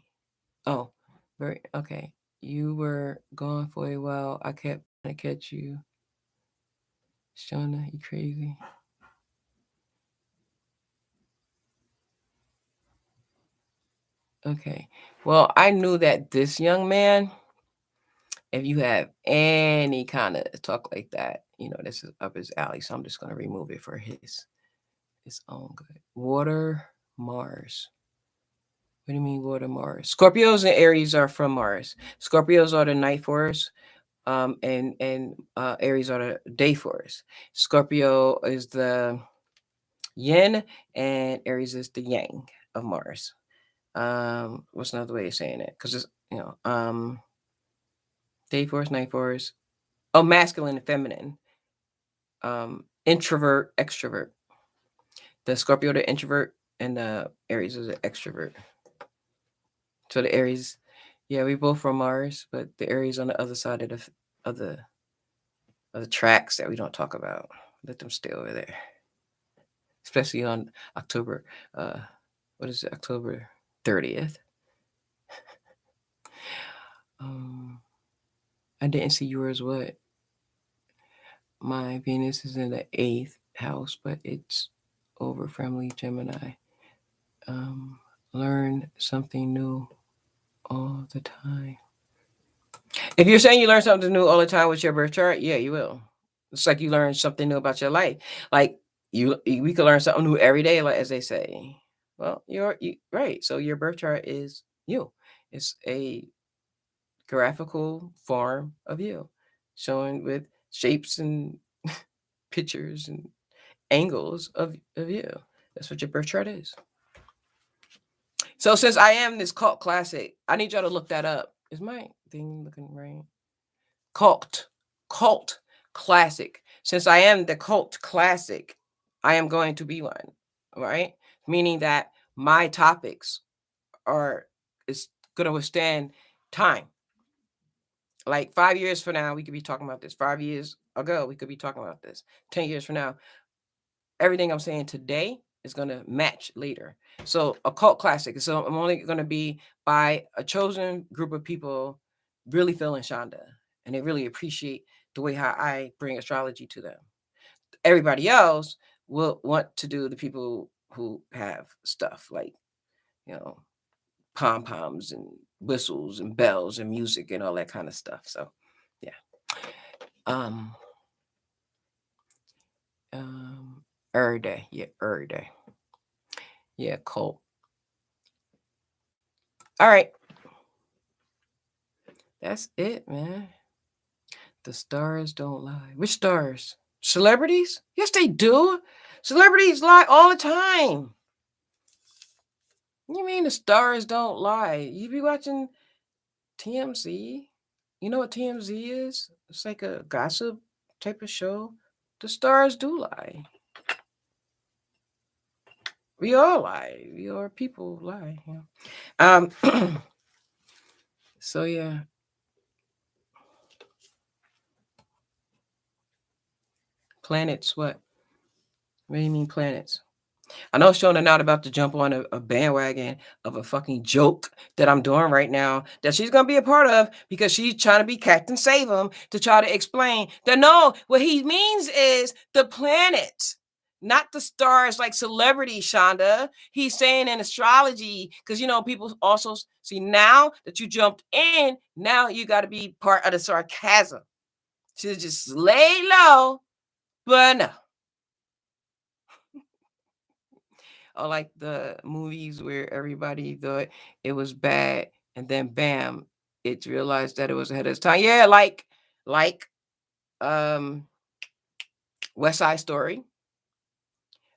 Oh, very okay. You were gone for a while. I kept trying to catch you. Shonda, you crazy. Okay. Well, I knew that this young man, if you have any kind of talk like that, this is up his alley. So I'm just going to remove it for his own good. Water, Mars. What do you mean water, Mars? Scorpios and Aries are from Mars. Scorpios are the night force. And Aries are the day force. Scorpio is the yin and Aries is the yang of Mars. What's another way of saying it? Because it's day force, night force. Oh, masculine and feminine. Introvert, extrovert. The Scorpio the introvert and the Aries is the extrovert. So the Aries, yeah, we both from Mars, but the Aries on the other side of the tracks that we don't talk about. Let them stay over there. Especially on October, October 30th. I didn't see yours. What? My Venus is in the 8th house, but it's over family Gemini. Learn something new all the time. If you're saying you learn something new all the time with your birth chart, yeah, you will. It's like you learn something new about your life. Like we could learn something new every day, like as they say. Well, you're right. So your birth chart is you. It's a graphical form of you, showing with shapes and pictures and angles of you. That's what your birth chart is. So since I am this cult classic, I need y'all to look that up. Is my thing looking right? Cult classic. since I am the cult classic, I am going to be one, right? Meaning that my topics are is going to withstand time. Like 5 years from now, we could be talking about this. 5 years ago, we could be talking about this. 10 years from now, everything I'm saying today is going to match later. So a cult classic. So I'm only going to be by a chosen group of people really feeling Shonda, and they really appreciate the way how I bring astrology to them. Everybody else will want to do the people who have stuff like, you know, pom poms and whistles and bells and music and all that kind of stuff. So, yeah. Every day, every day. Yeah, cult. All right. That's it, man. The stars don't lie. Which stars? Celebrities? Yes, they do. Celebrities lie all the time. You mean the stars don't lie? You be watching TMZ? You know what TMZ is? It's like a gossip type of show. The stars do lie. We all lie. We are people lie. Yeah. So yeah. Planets, what? What do you mean planets? I know Shonda not about to jump on a bandwagon of a fucking joke that I'm doing right now that she's gonna be a part of because she's trying to be Captain Save 'em to try to explain that no, what he means is the planets, not the stars like celebrities, Shonda. He's saying in astrology, because people also see now that you jumped in, now you got to be part of the sarcasm. Should just lay low, but no. Or like the movies where everybody thought it was bad and then bam, it realized that it was ahead of its time. Yeah, like um West Side Story,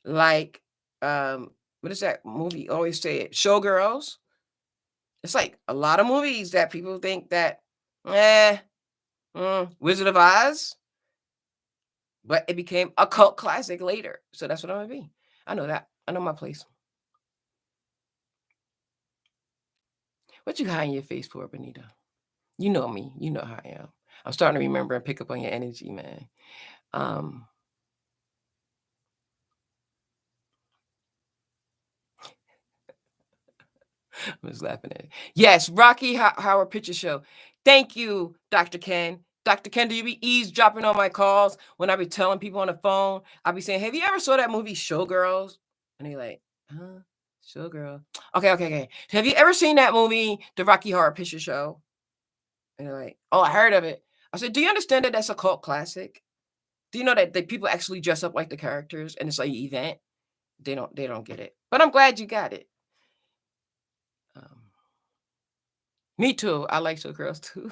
like what is that movie? Always say it, Showgirls. It's like a lot of movies that people think that Wizard of Oz, but it became a cult classic later. So that's what I'm gonna be. I know that. I know my place. What you hiding your face for, Benita? You know me. You know how I am. I'm starting to remember and pick up on your energy, man. I was laughing at it. Yes, Rocky Howard Picture Show. Thank you, Dr. Ken. Dr. Ken, do you be eavesdropping on my calls when I be telling people on the phone? I be saying, have you ever saw that movie Showgirls? And they like, huh? Showgirl. Okay. Have you ever seen that movie, The Rocky Horror Picture Show? And they're like, oh, I heard of it. I said, do you understand that that's a cult classic? Do you know that people actually dress up like the characters and it's like an event? They don't get it. But I'm glad you got it. Me too. I like Showgirls too.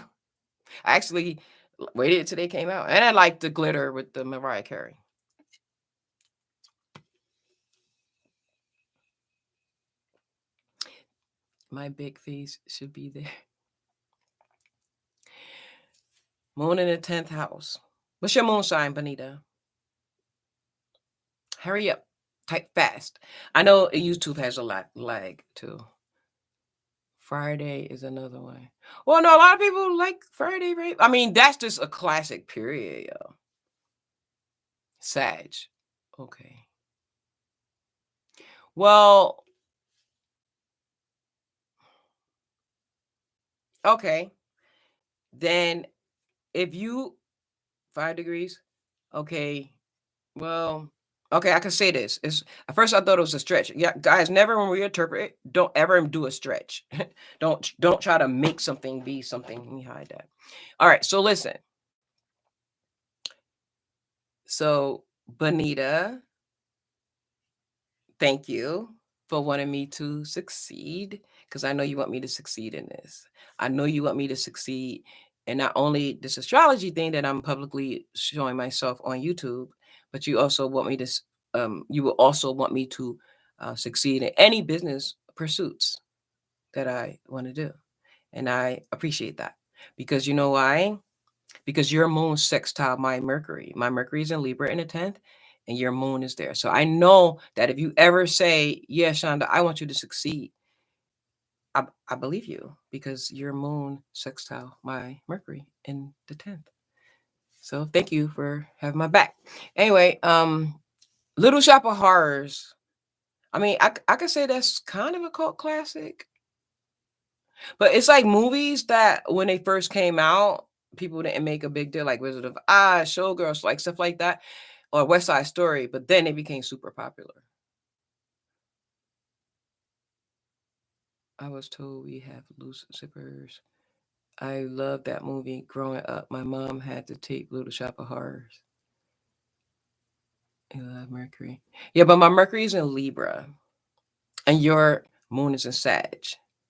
I actually waited till they came out. And I like the glitter with the Mariah Carey. My big face should be there. Moon in the 10th house. What's your moon sign, Bonita? Hurry up. Type fast. I know YouTube has a lag too. Friday is another one. Well, no, a lot of people like Friday, right? I mean, that's just a classic period, yo. Sag. Okay. Well, okay. Then if you 5 degrees, okay. Well, okay, I can say this. It's at first I thought it was a stretch. Yeah, guys, never when we interpret, don't ever do a stretch. don't try to make something be something. Let me hide that. All right, so listen. So Bonita, thank you for wanting me to succeed because I know you want me to succeed in this. I know you want me to succeed in not only this astrology thing that I'm publicly showing myself on YouTube, but you also want me to you will also want me to succeed in any business pursuits that I want to do. And I appreciate that because you know why? because your moon sextile my Mercury. My Mercury is in Libra in the 10th, and your moon is there. So I know that if you ever say, yeah, Shonda, I want you to succeed, I believe you because your moon sextile my Mercury in the 10th. So thank you for having my back. Anyway, Little Shop of Horrors. I mean, I could say that's kind of a cult classic. But it's like movies that when they first came out, people didn't make a big deal, like Wizard of Oz, Showgirls, like stuff like that, or West Side Story. But then they became super popular. I was told we have loose zippers. I love that movie growing up. My mom had to tape Little Shop of Horrors. I love Mercury. Yeah, but my Mercury is in Libra, and your moon is in Sag.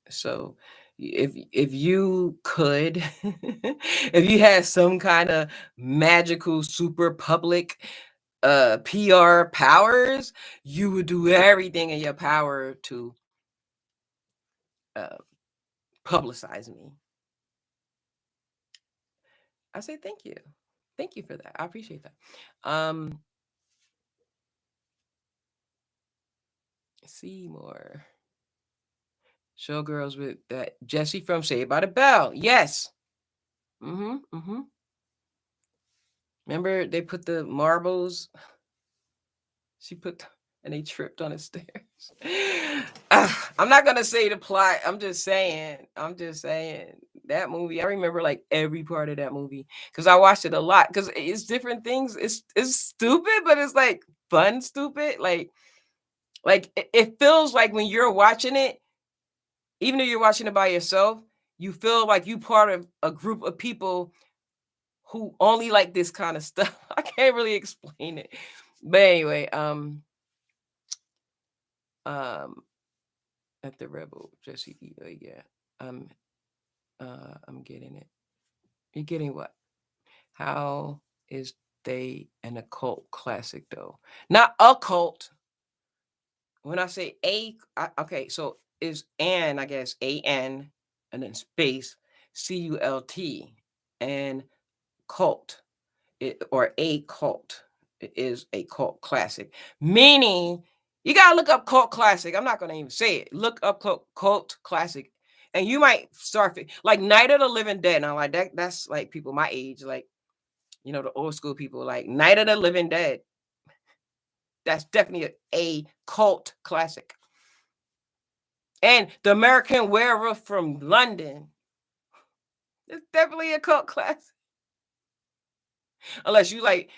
So if you could, if you had some kind of magical super public PR powers, you would do everything in your power to uh, publicize me. I say thank you. Thank you for that. I appreciate that. Seymour. Showgirls with that Jesse from Saved by the Bell. Yes. Remember they put the marbles. She put and they tripped on the stairs. I'm not gonna say the plot. I'm just saying that movie. I remember like every part of that movie because I watched it a lot. Because it's different things. It's stupid, but it's like fun stupid. Like it feels like when you're watching it, even though you're watching it by yourself, you feel like you part of a group of people who only like this kind of stuff. I can't really explain it. But anyway, at the Rebel, Jesse, yeah, I'm getting it. You're getting what? How is they an occult classic though? Not occult. When I say okay, so is an, I guess, AN and then space CULT and cult. Or a cult. It is a cult classic. Meaning, you gotta look up cult classic. I'm not gonna even say it. Look up cult classic, and you might start like Night of the Living Dead. Now, like that's like people my age, like the old school people, like Night of the Living Dead. That's definitely a cult classic. And The American Werewolf from London. It's definitely a cult classic. Unless you like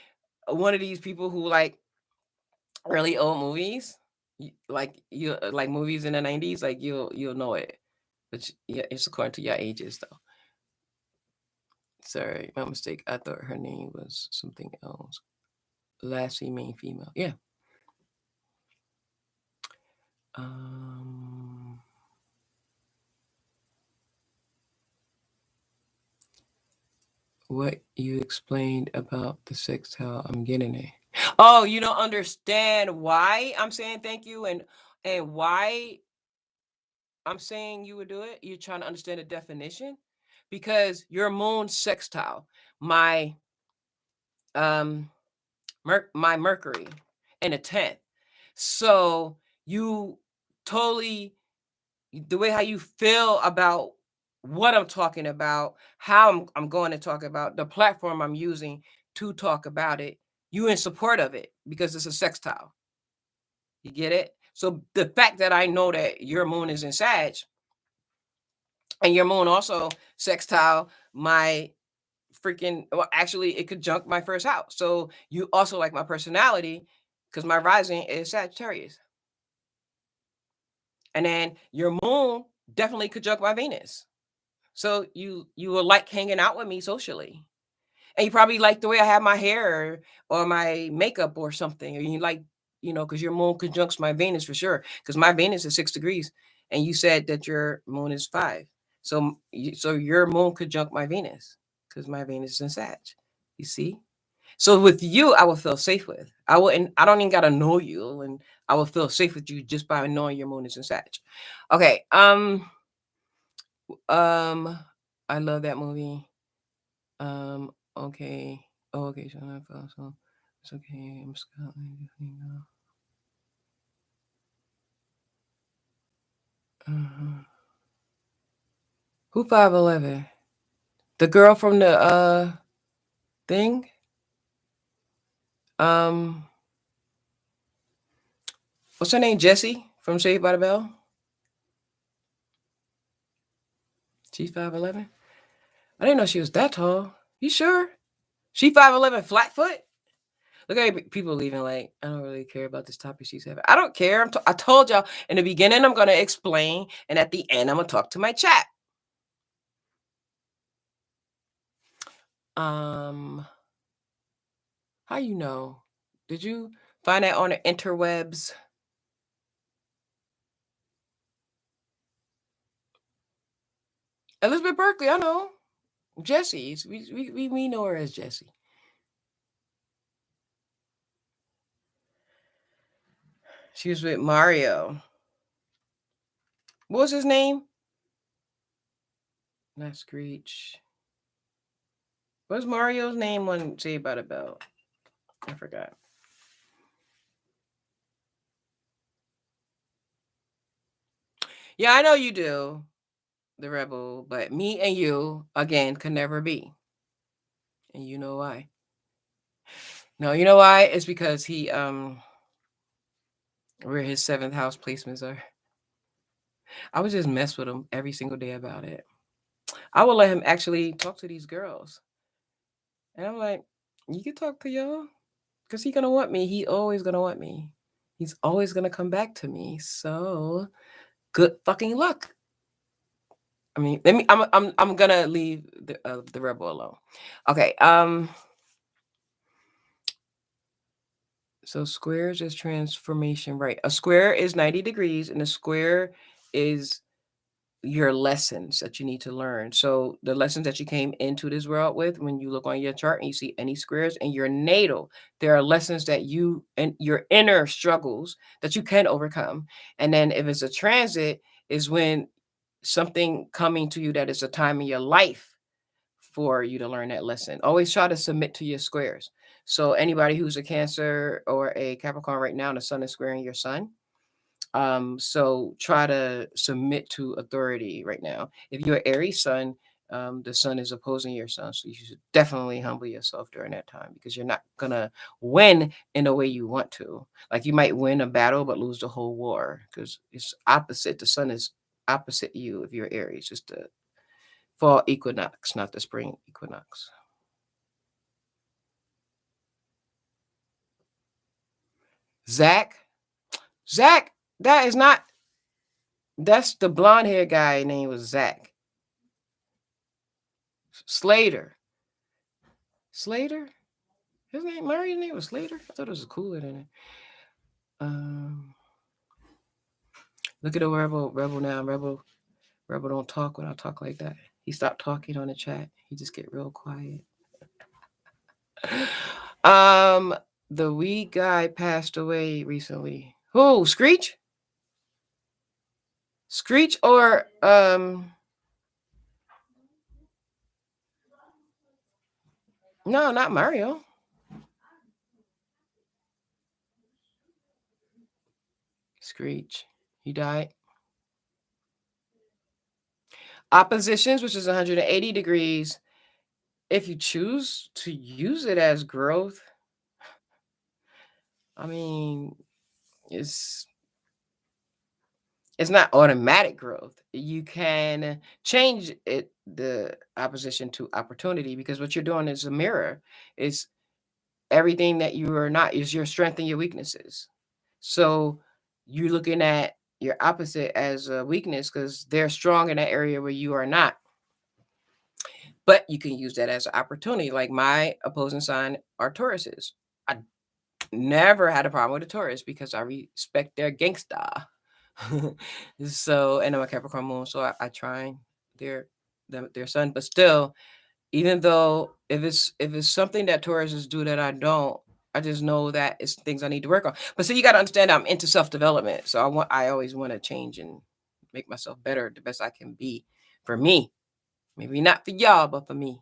one of these people who like really old movies, like you like movies in the 90s, like you'll know it. But yeah, it's according to your ages though. Sorry, my mistake. I thought her name was something else. Lassie, main female. Yeah. What you explained about the sextile, I'm getting it. Oh, you don't understand why I'm saying thank you and why I'm saying you would do it. You're trying to understand the definition because your moon sextile, my my Mercury in the 10th. So you totally the way how you feel about what I'm talking about, how I'm going to talk about the platform I'm using to talk about it, you in support of it because it's a sextile. You get it? So the fact that I know that your moon is in Sag and your moon also sextile my well, actually it could junk my first house. So you also like my personality because my rising is Sagittarius. And then your moon definitely could junk my Venus. So you will like hanging out with me socially. And you probably like the way I have my hair or my makeup or something. Or you like, because your moon conjuncts my Venus for sure. Because my Venus is 6 degrees. And you said that your moon is 5. So your moon conjunct my Venus. Because my Venus is in Sag. You see? So with you, I will feel safe with. I don't even gotta know you, and I will feel safe with you just by knowing your moon is in Sag. Okay. I love that movie. okay. Oh, okay. So it's okay. I'm Scotland. Who 5'11"? The girl from the thing? What's her name? Jessie from Saved by the Bell? She's 5'11"? I didn't know she was that tall. You sure? She 5'11" flat foot? Look at people leaving like, I don't really care about this topic she's having. I don't care. I told y'all in the beginning I'm going to explain, and at the end I'm going to talk to my chat. How you know? Did you find that on the interwebs? Elizabeth Berkley, I know. Jessie. We know her as Jessie. She was with Mario. What was his name? Not Screech. What's Mario's name on Saved by the Bell? I forgot. Yeah, I know you do, the rebel, but me and you, again, could never be. And you know why? No, you know why? It's because he, where his 7th house placements are. I would just mess with him every single day about it. I would let him actually talk to these girls. And I'm like, you can talk to y'all because he's gonna want me. He always gonna want me. He's always gonna come back to me. So good fucking luck. I mean, I'm gonna leave the rebel alone. Okay. So squares is transformation, right? A square is 90 degrees, and a square is your lessons that you need to learn. So the lessons that you came into this world with, when you look on your chart and you see any squares in your natal, there are lessons that you and your inner struggles that you can overcome. And then if it's a transit, is when something coming to you that is a time in your life for you to learn that lesson. Always try to submit to your squares. So anybody who's a Cancer or a Capricorn right now, the sun is squaring your sun. So try to submit to authority right now. If you're Aries sun, the sun is opposing your sun. So you should definitely humble yourself during that time because you're not gonna win in the way you want to. Like you might win a battle but lose the whole war because it's opposite. The sun is opposite you if you're Aries. It's the fall equinox, not the spring equinox. Zach, that is not. That's the blonde hair guy. Name was Zach Slater. Slater. His name, Mario's name was Slater. I thought it was cooler than it. Look at the rebel now. Rebel don't talk when I talk like that. He stopped talking on the chat. He just get real quiet. The weed guy passed away recently. Who? Screech? Screech or no, not Mario. Screech. He died. Oppositions, which is 180 degrees. If you choose to use it as growth, I mean, it's not automatic growth. You can change it, the opposition to opportunity, because what you're doing is a mirror. It's everything that you are not is your strength and your weaknesses. So you're looking at your opposite as a weakness because they're strong in that area where you are not. But you can use that as an opportunity. Like my opposing sign are Tauruses. I never had a problem with a Taurus because I respect their gangsta. So, and I'm a Capricorn moon, so I try their sun. But still, even though if it's something that Tauruses do that I don't, I just know that it's things I need to work on. But so you got to understand, I'm into self-development. So I always want to change and make myself better, the best I can be for me. Maybe not for y'all, but for me.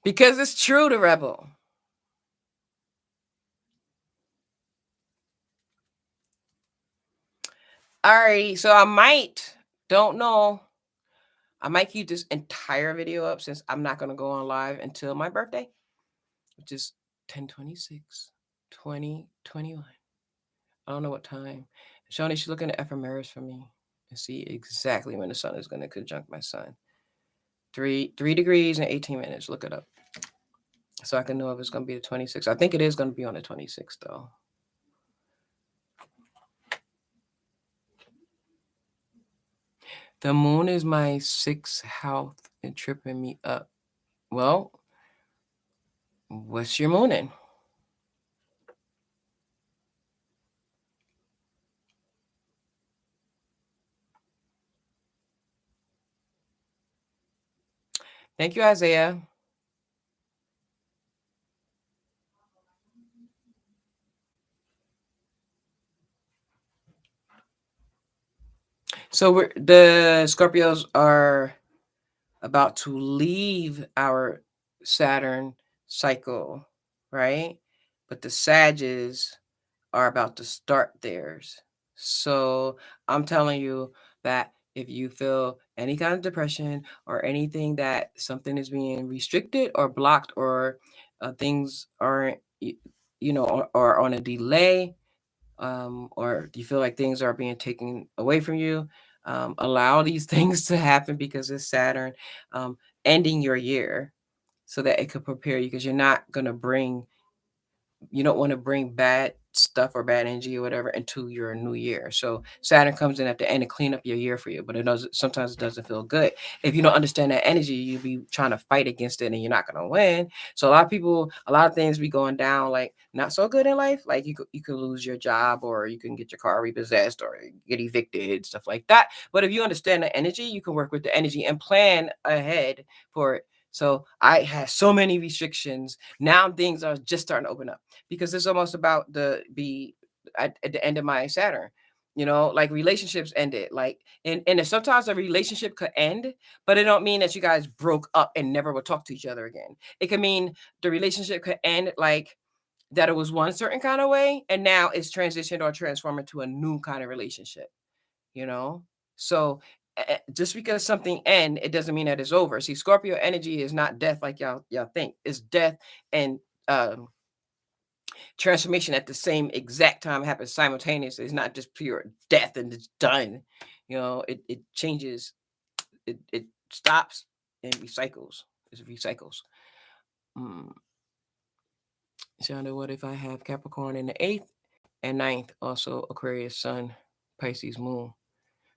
Because it's true to rebel. All right, so don't know. I might keep this entire video up since I'm not going to go on live until my birthday, which is 10/26, 2021. I don't know what time. Shonda, she's looking at ephemeris for me and see exactly when the sun is going to conjunct my sun. 3 degrees and 18 minutes. Look it up. So I can know if it's going to be the 26th. I think it is going to be on the 26th, though. The moon is my 6th house and tripping me up. Well, what's your moon in? Thank you, Isaiah. So the Scorpios are about to leave our Saturn cycle, right? But the Sages are about to start theirs. So I'm telling you that if you feel any kind of depression or anything that something is being restricted or blocked or things aren't, or on a delay, or do you feel like things are being taken away from you, allow these things to happen because it's Saturn ending your year so that it could prepare you because you don't want to bring bad stuff or bad energy or whatever into your new year. So Saturn comes in at the end to clean up your year for you, but sometimes it doesn't feel good. If you don't understand that energy, you be trying to fight against it and you're not going to win. So a lot of things be going down like not so good in life. Like you could lose your job or you can get your car repossessed or get evicted, stuff like that. But if you understand the energy, you can work with the energy and plan ahead for it. So I had so many restrictions. Now things are just starting to open up because it's almost about at the end of my Saturn. Like relationships ended. Like and if sometimes a relationship could end, but it don't mean that you guys broke up and never would talk to each other again. It could mean the relationship could end like that it was one certain kind of way, and now it's transitioned or transformed into a new kind of relationship, you know? So just because something end, it doesn't mean that it's over. See, Scorpio energy is not death like y'all think. It's death and transformation at the same exact time happens simultaneously. It's not just pure death and it's done. It changes, it stops and recycles. It recycles. Shonda, what if I have Capricorn in the 8th and 9th, also Aquarius, Sun, Pisces, Moon?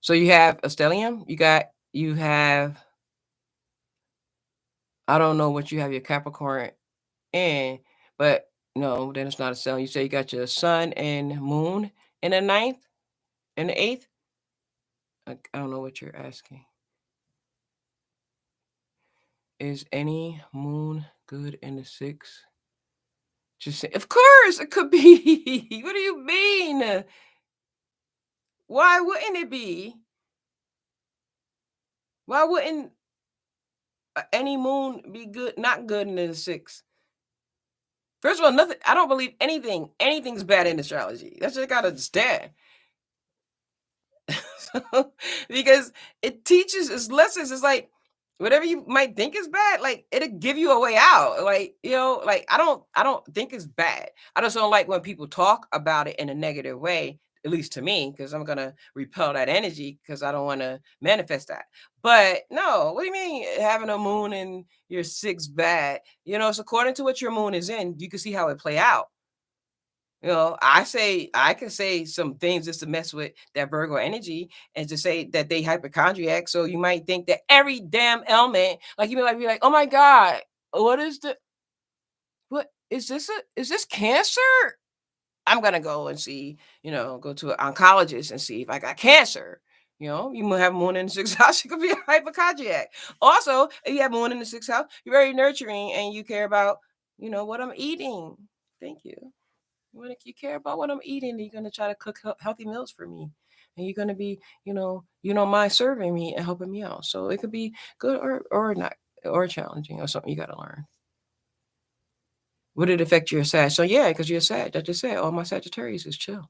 So you have a stellium. You have, I don't know what you have your Capricorn in, but no, then it's not a stellium. You say you got your Sun and Moon in the 9th and the 8th. I don't know what you're asking. Is any moon good in the 6th? Just say, of course it could be. What do you mean? Why wouldn't it be? Why wouldn't any moon be good? Not good in the 6th. First of all, nothing. I don't believe anything. Anything's bad in astrology. That's just gotta understand. Because it teaches its lessons. It's like whatever you might think is bad, like it'll give you a way out. Like, like I don't think it's bad. I just don't like when people talk about it in a negative way, at least to me, because I'm gonna repel that energy because I don't want to manifest that. But no, what do you mean having a moon in your 6 bad? It's according to what your moon is in, you can see how it play out. I can say some things just to mess with that Virgo energy and to say that they hypochondriac. So you might think that every damn element, like you be like, oh my God, what is this? Is this cancer? I'm gonna go and see, go to an oncologist and see if I got cancer. You might have moon in the 6th house, you could be a hypochondriac. Also, if you have moon in the 6th house, you're very nurturing and you care about, what I'm eating. Thank you. When you care about what I'm eating, you're gonna try to cook healthy meals for me, and you're gonna be, you don't mind serving me and helping me out. So it could be good or not, or challenging, or something you got to learn. Would it affect your Sag? So yeah, because you're Sag. I just said all my Sagittarius is chill.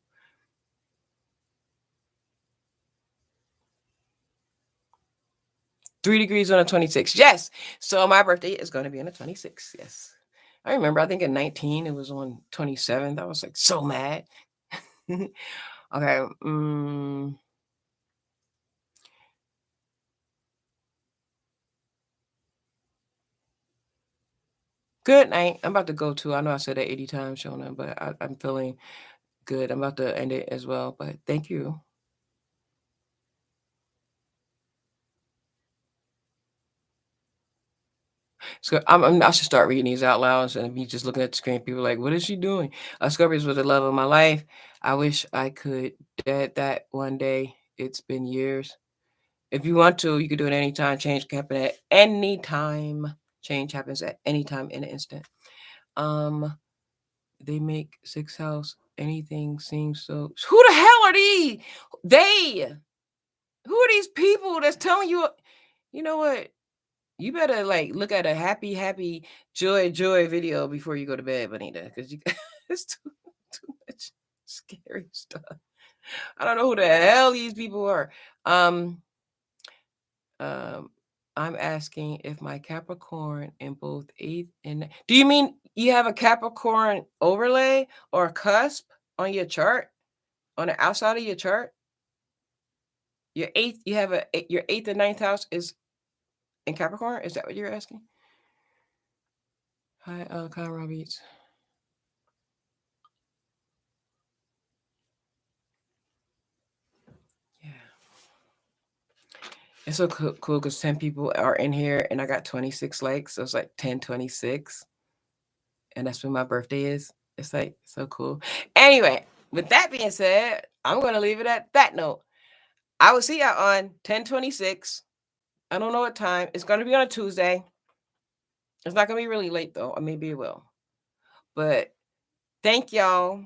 Three degrees on the 26th. Yes. So my birthday is going to be on the 26th. Yes. I remember, I think in 19, it was on 27th. I was like so mad. Okay. Good night. I'm about to go too. I know I said that 80 times, Shonda, but I'm feeling good. I'm about to end it as well, but thank you. So I should start reading these out loud instead of me just looking at the screen. People are like, what is she doing? Scorpios was the love of my life. I wish I could get that one day. It's been years. If you want to, you could do it anytime. Change can happen at any time. Change happens at any time in an instant. They make sixth house. Anything seems so. Who the hell are these? They. Who are these people that's telling you? You know what? You better like look at a happy, joy video before you go to bed, Bonita, because you it's too much scary stuff. I don't know who the hell these people are. I'm asking if my Capricorn in both 8th and do you mean you have a Capricorn overlay or a cusp on your chart? On the outside of your chart? Your 8th, you have your 8th and 9th house is in Capricorn? Is that what you're asking? Hi, Kyle Roberts. Yeah. It's so cool because 10 people are in here and I got 26 likes. So it's like 1026. And that's when my birthday is. It's like so cool. Anyway, with that being said, I'm going to leave it at that note. I will see y'all on 1026. I don't know what time. It's going to be on a Tuesday. It's not going to be really late though, or maybe it will. But thank y'all.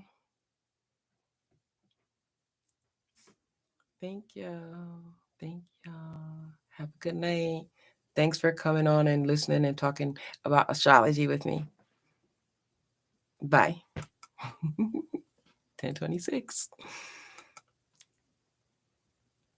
Thank y'all. Thank y'all. Have a good night. Thanks for coming on and listening and talking about astrology with me. Bye. 1026.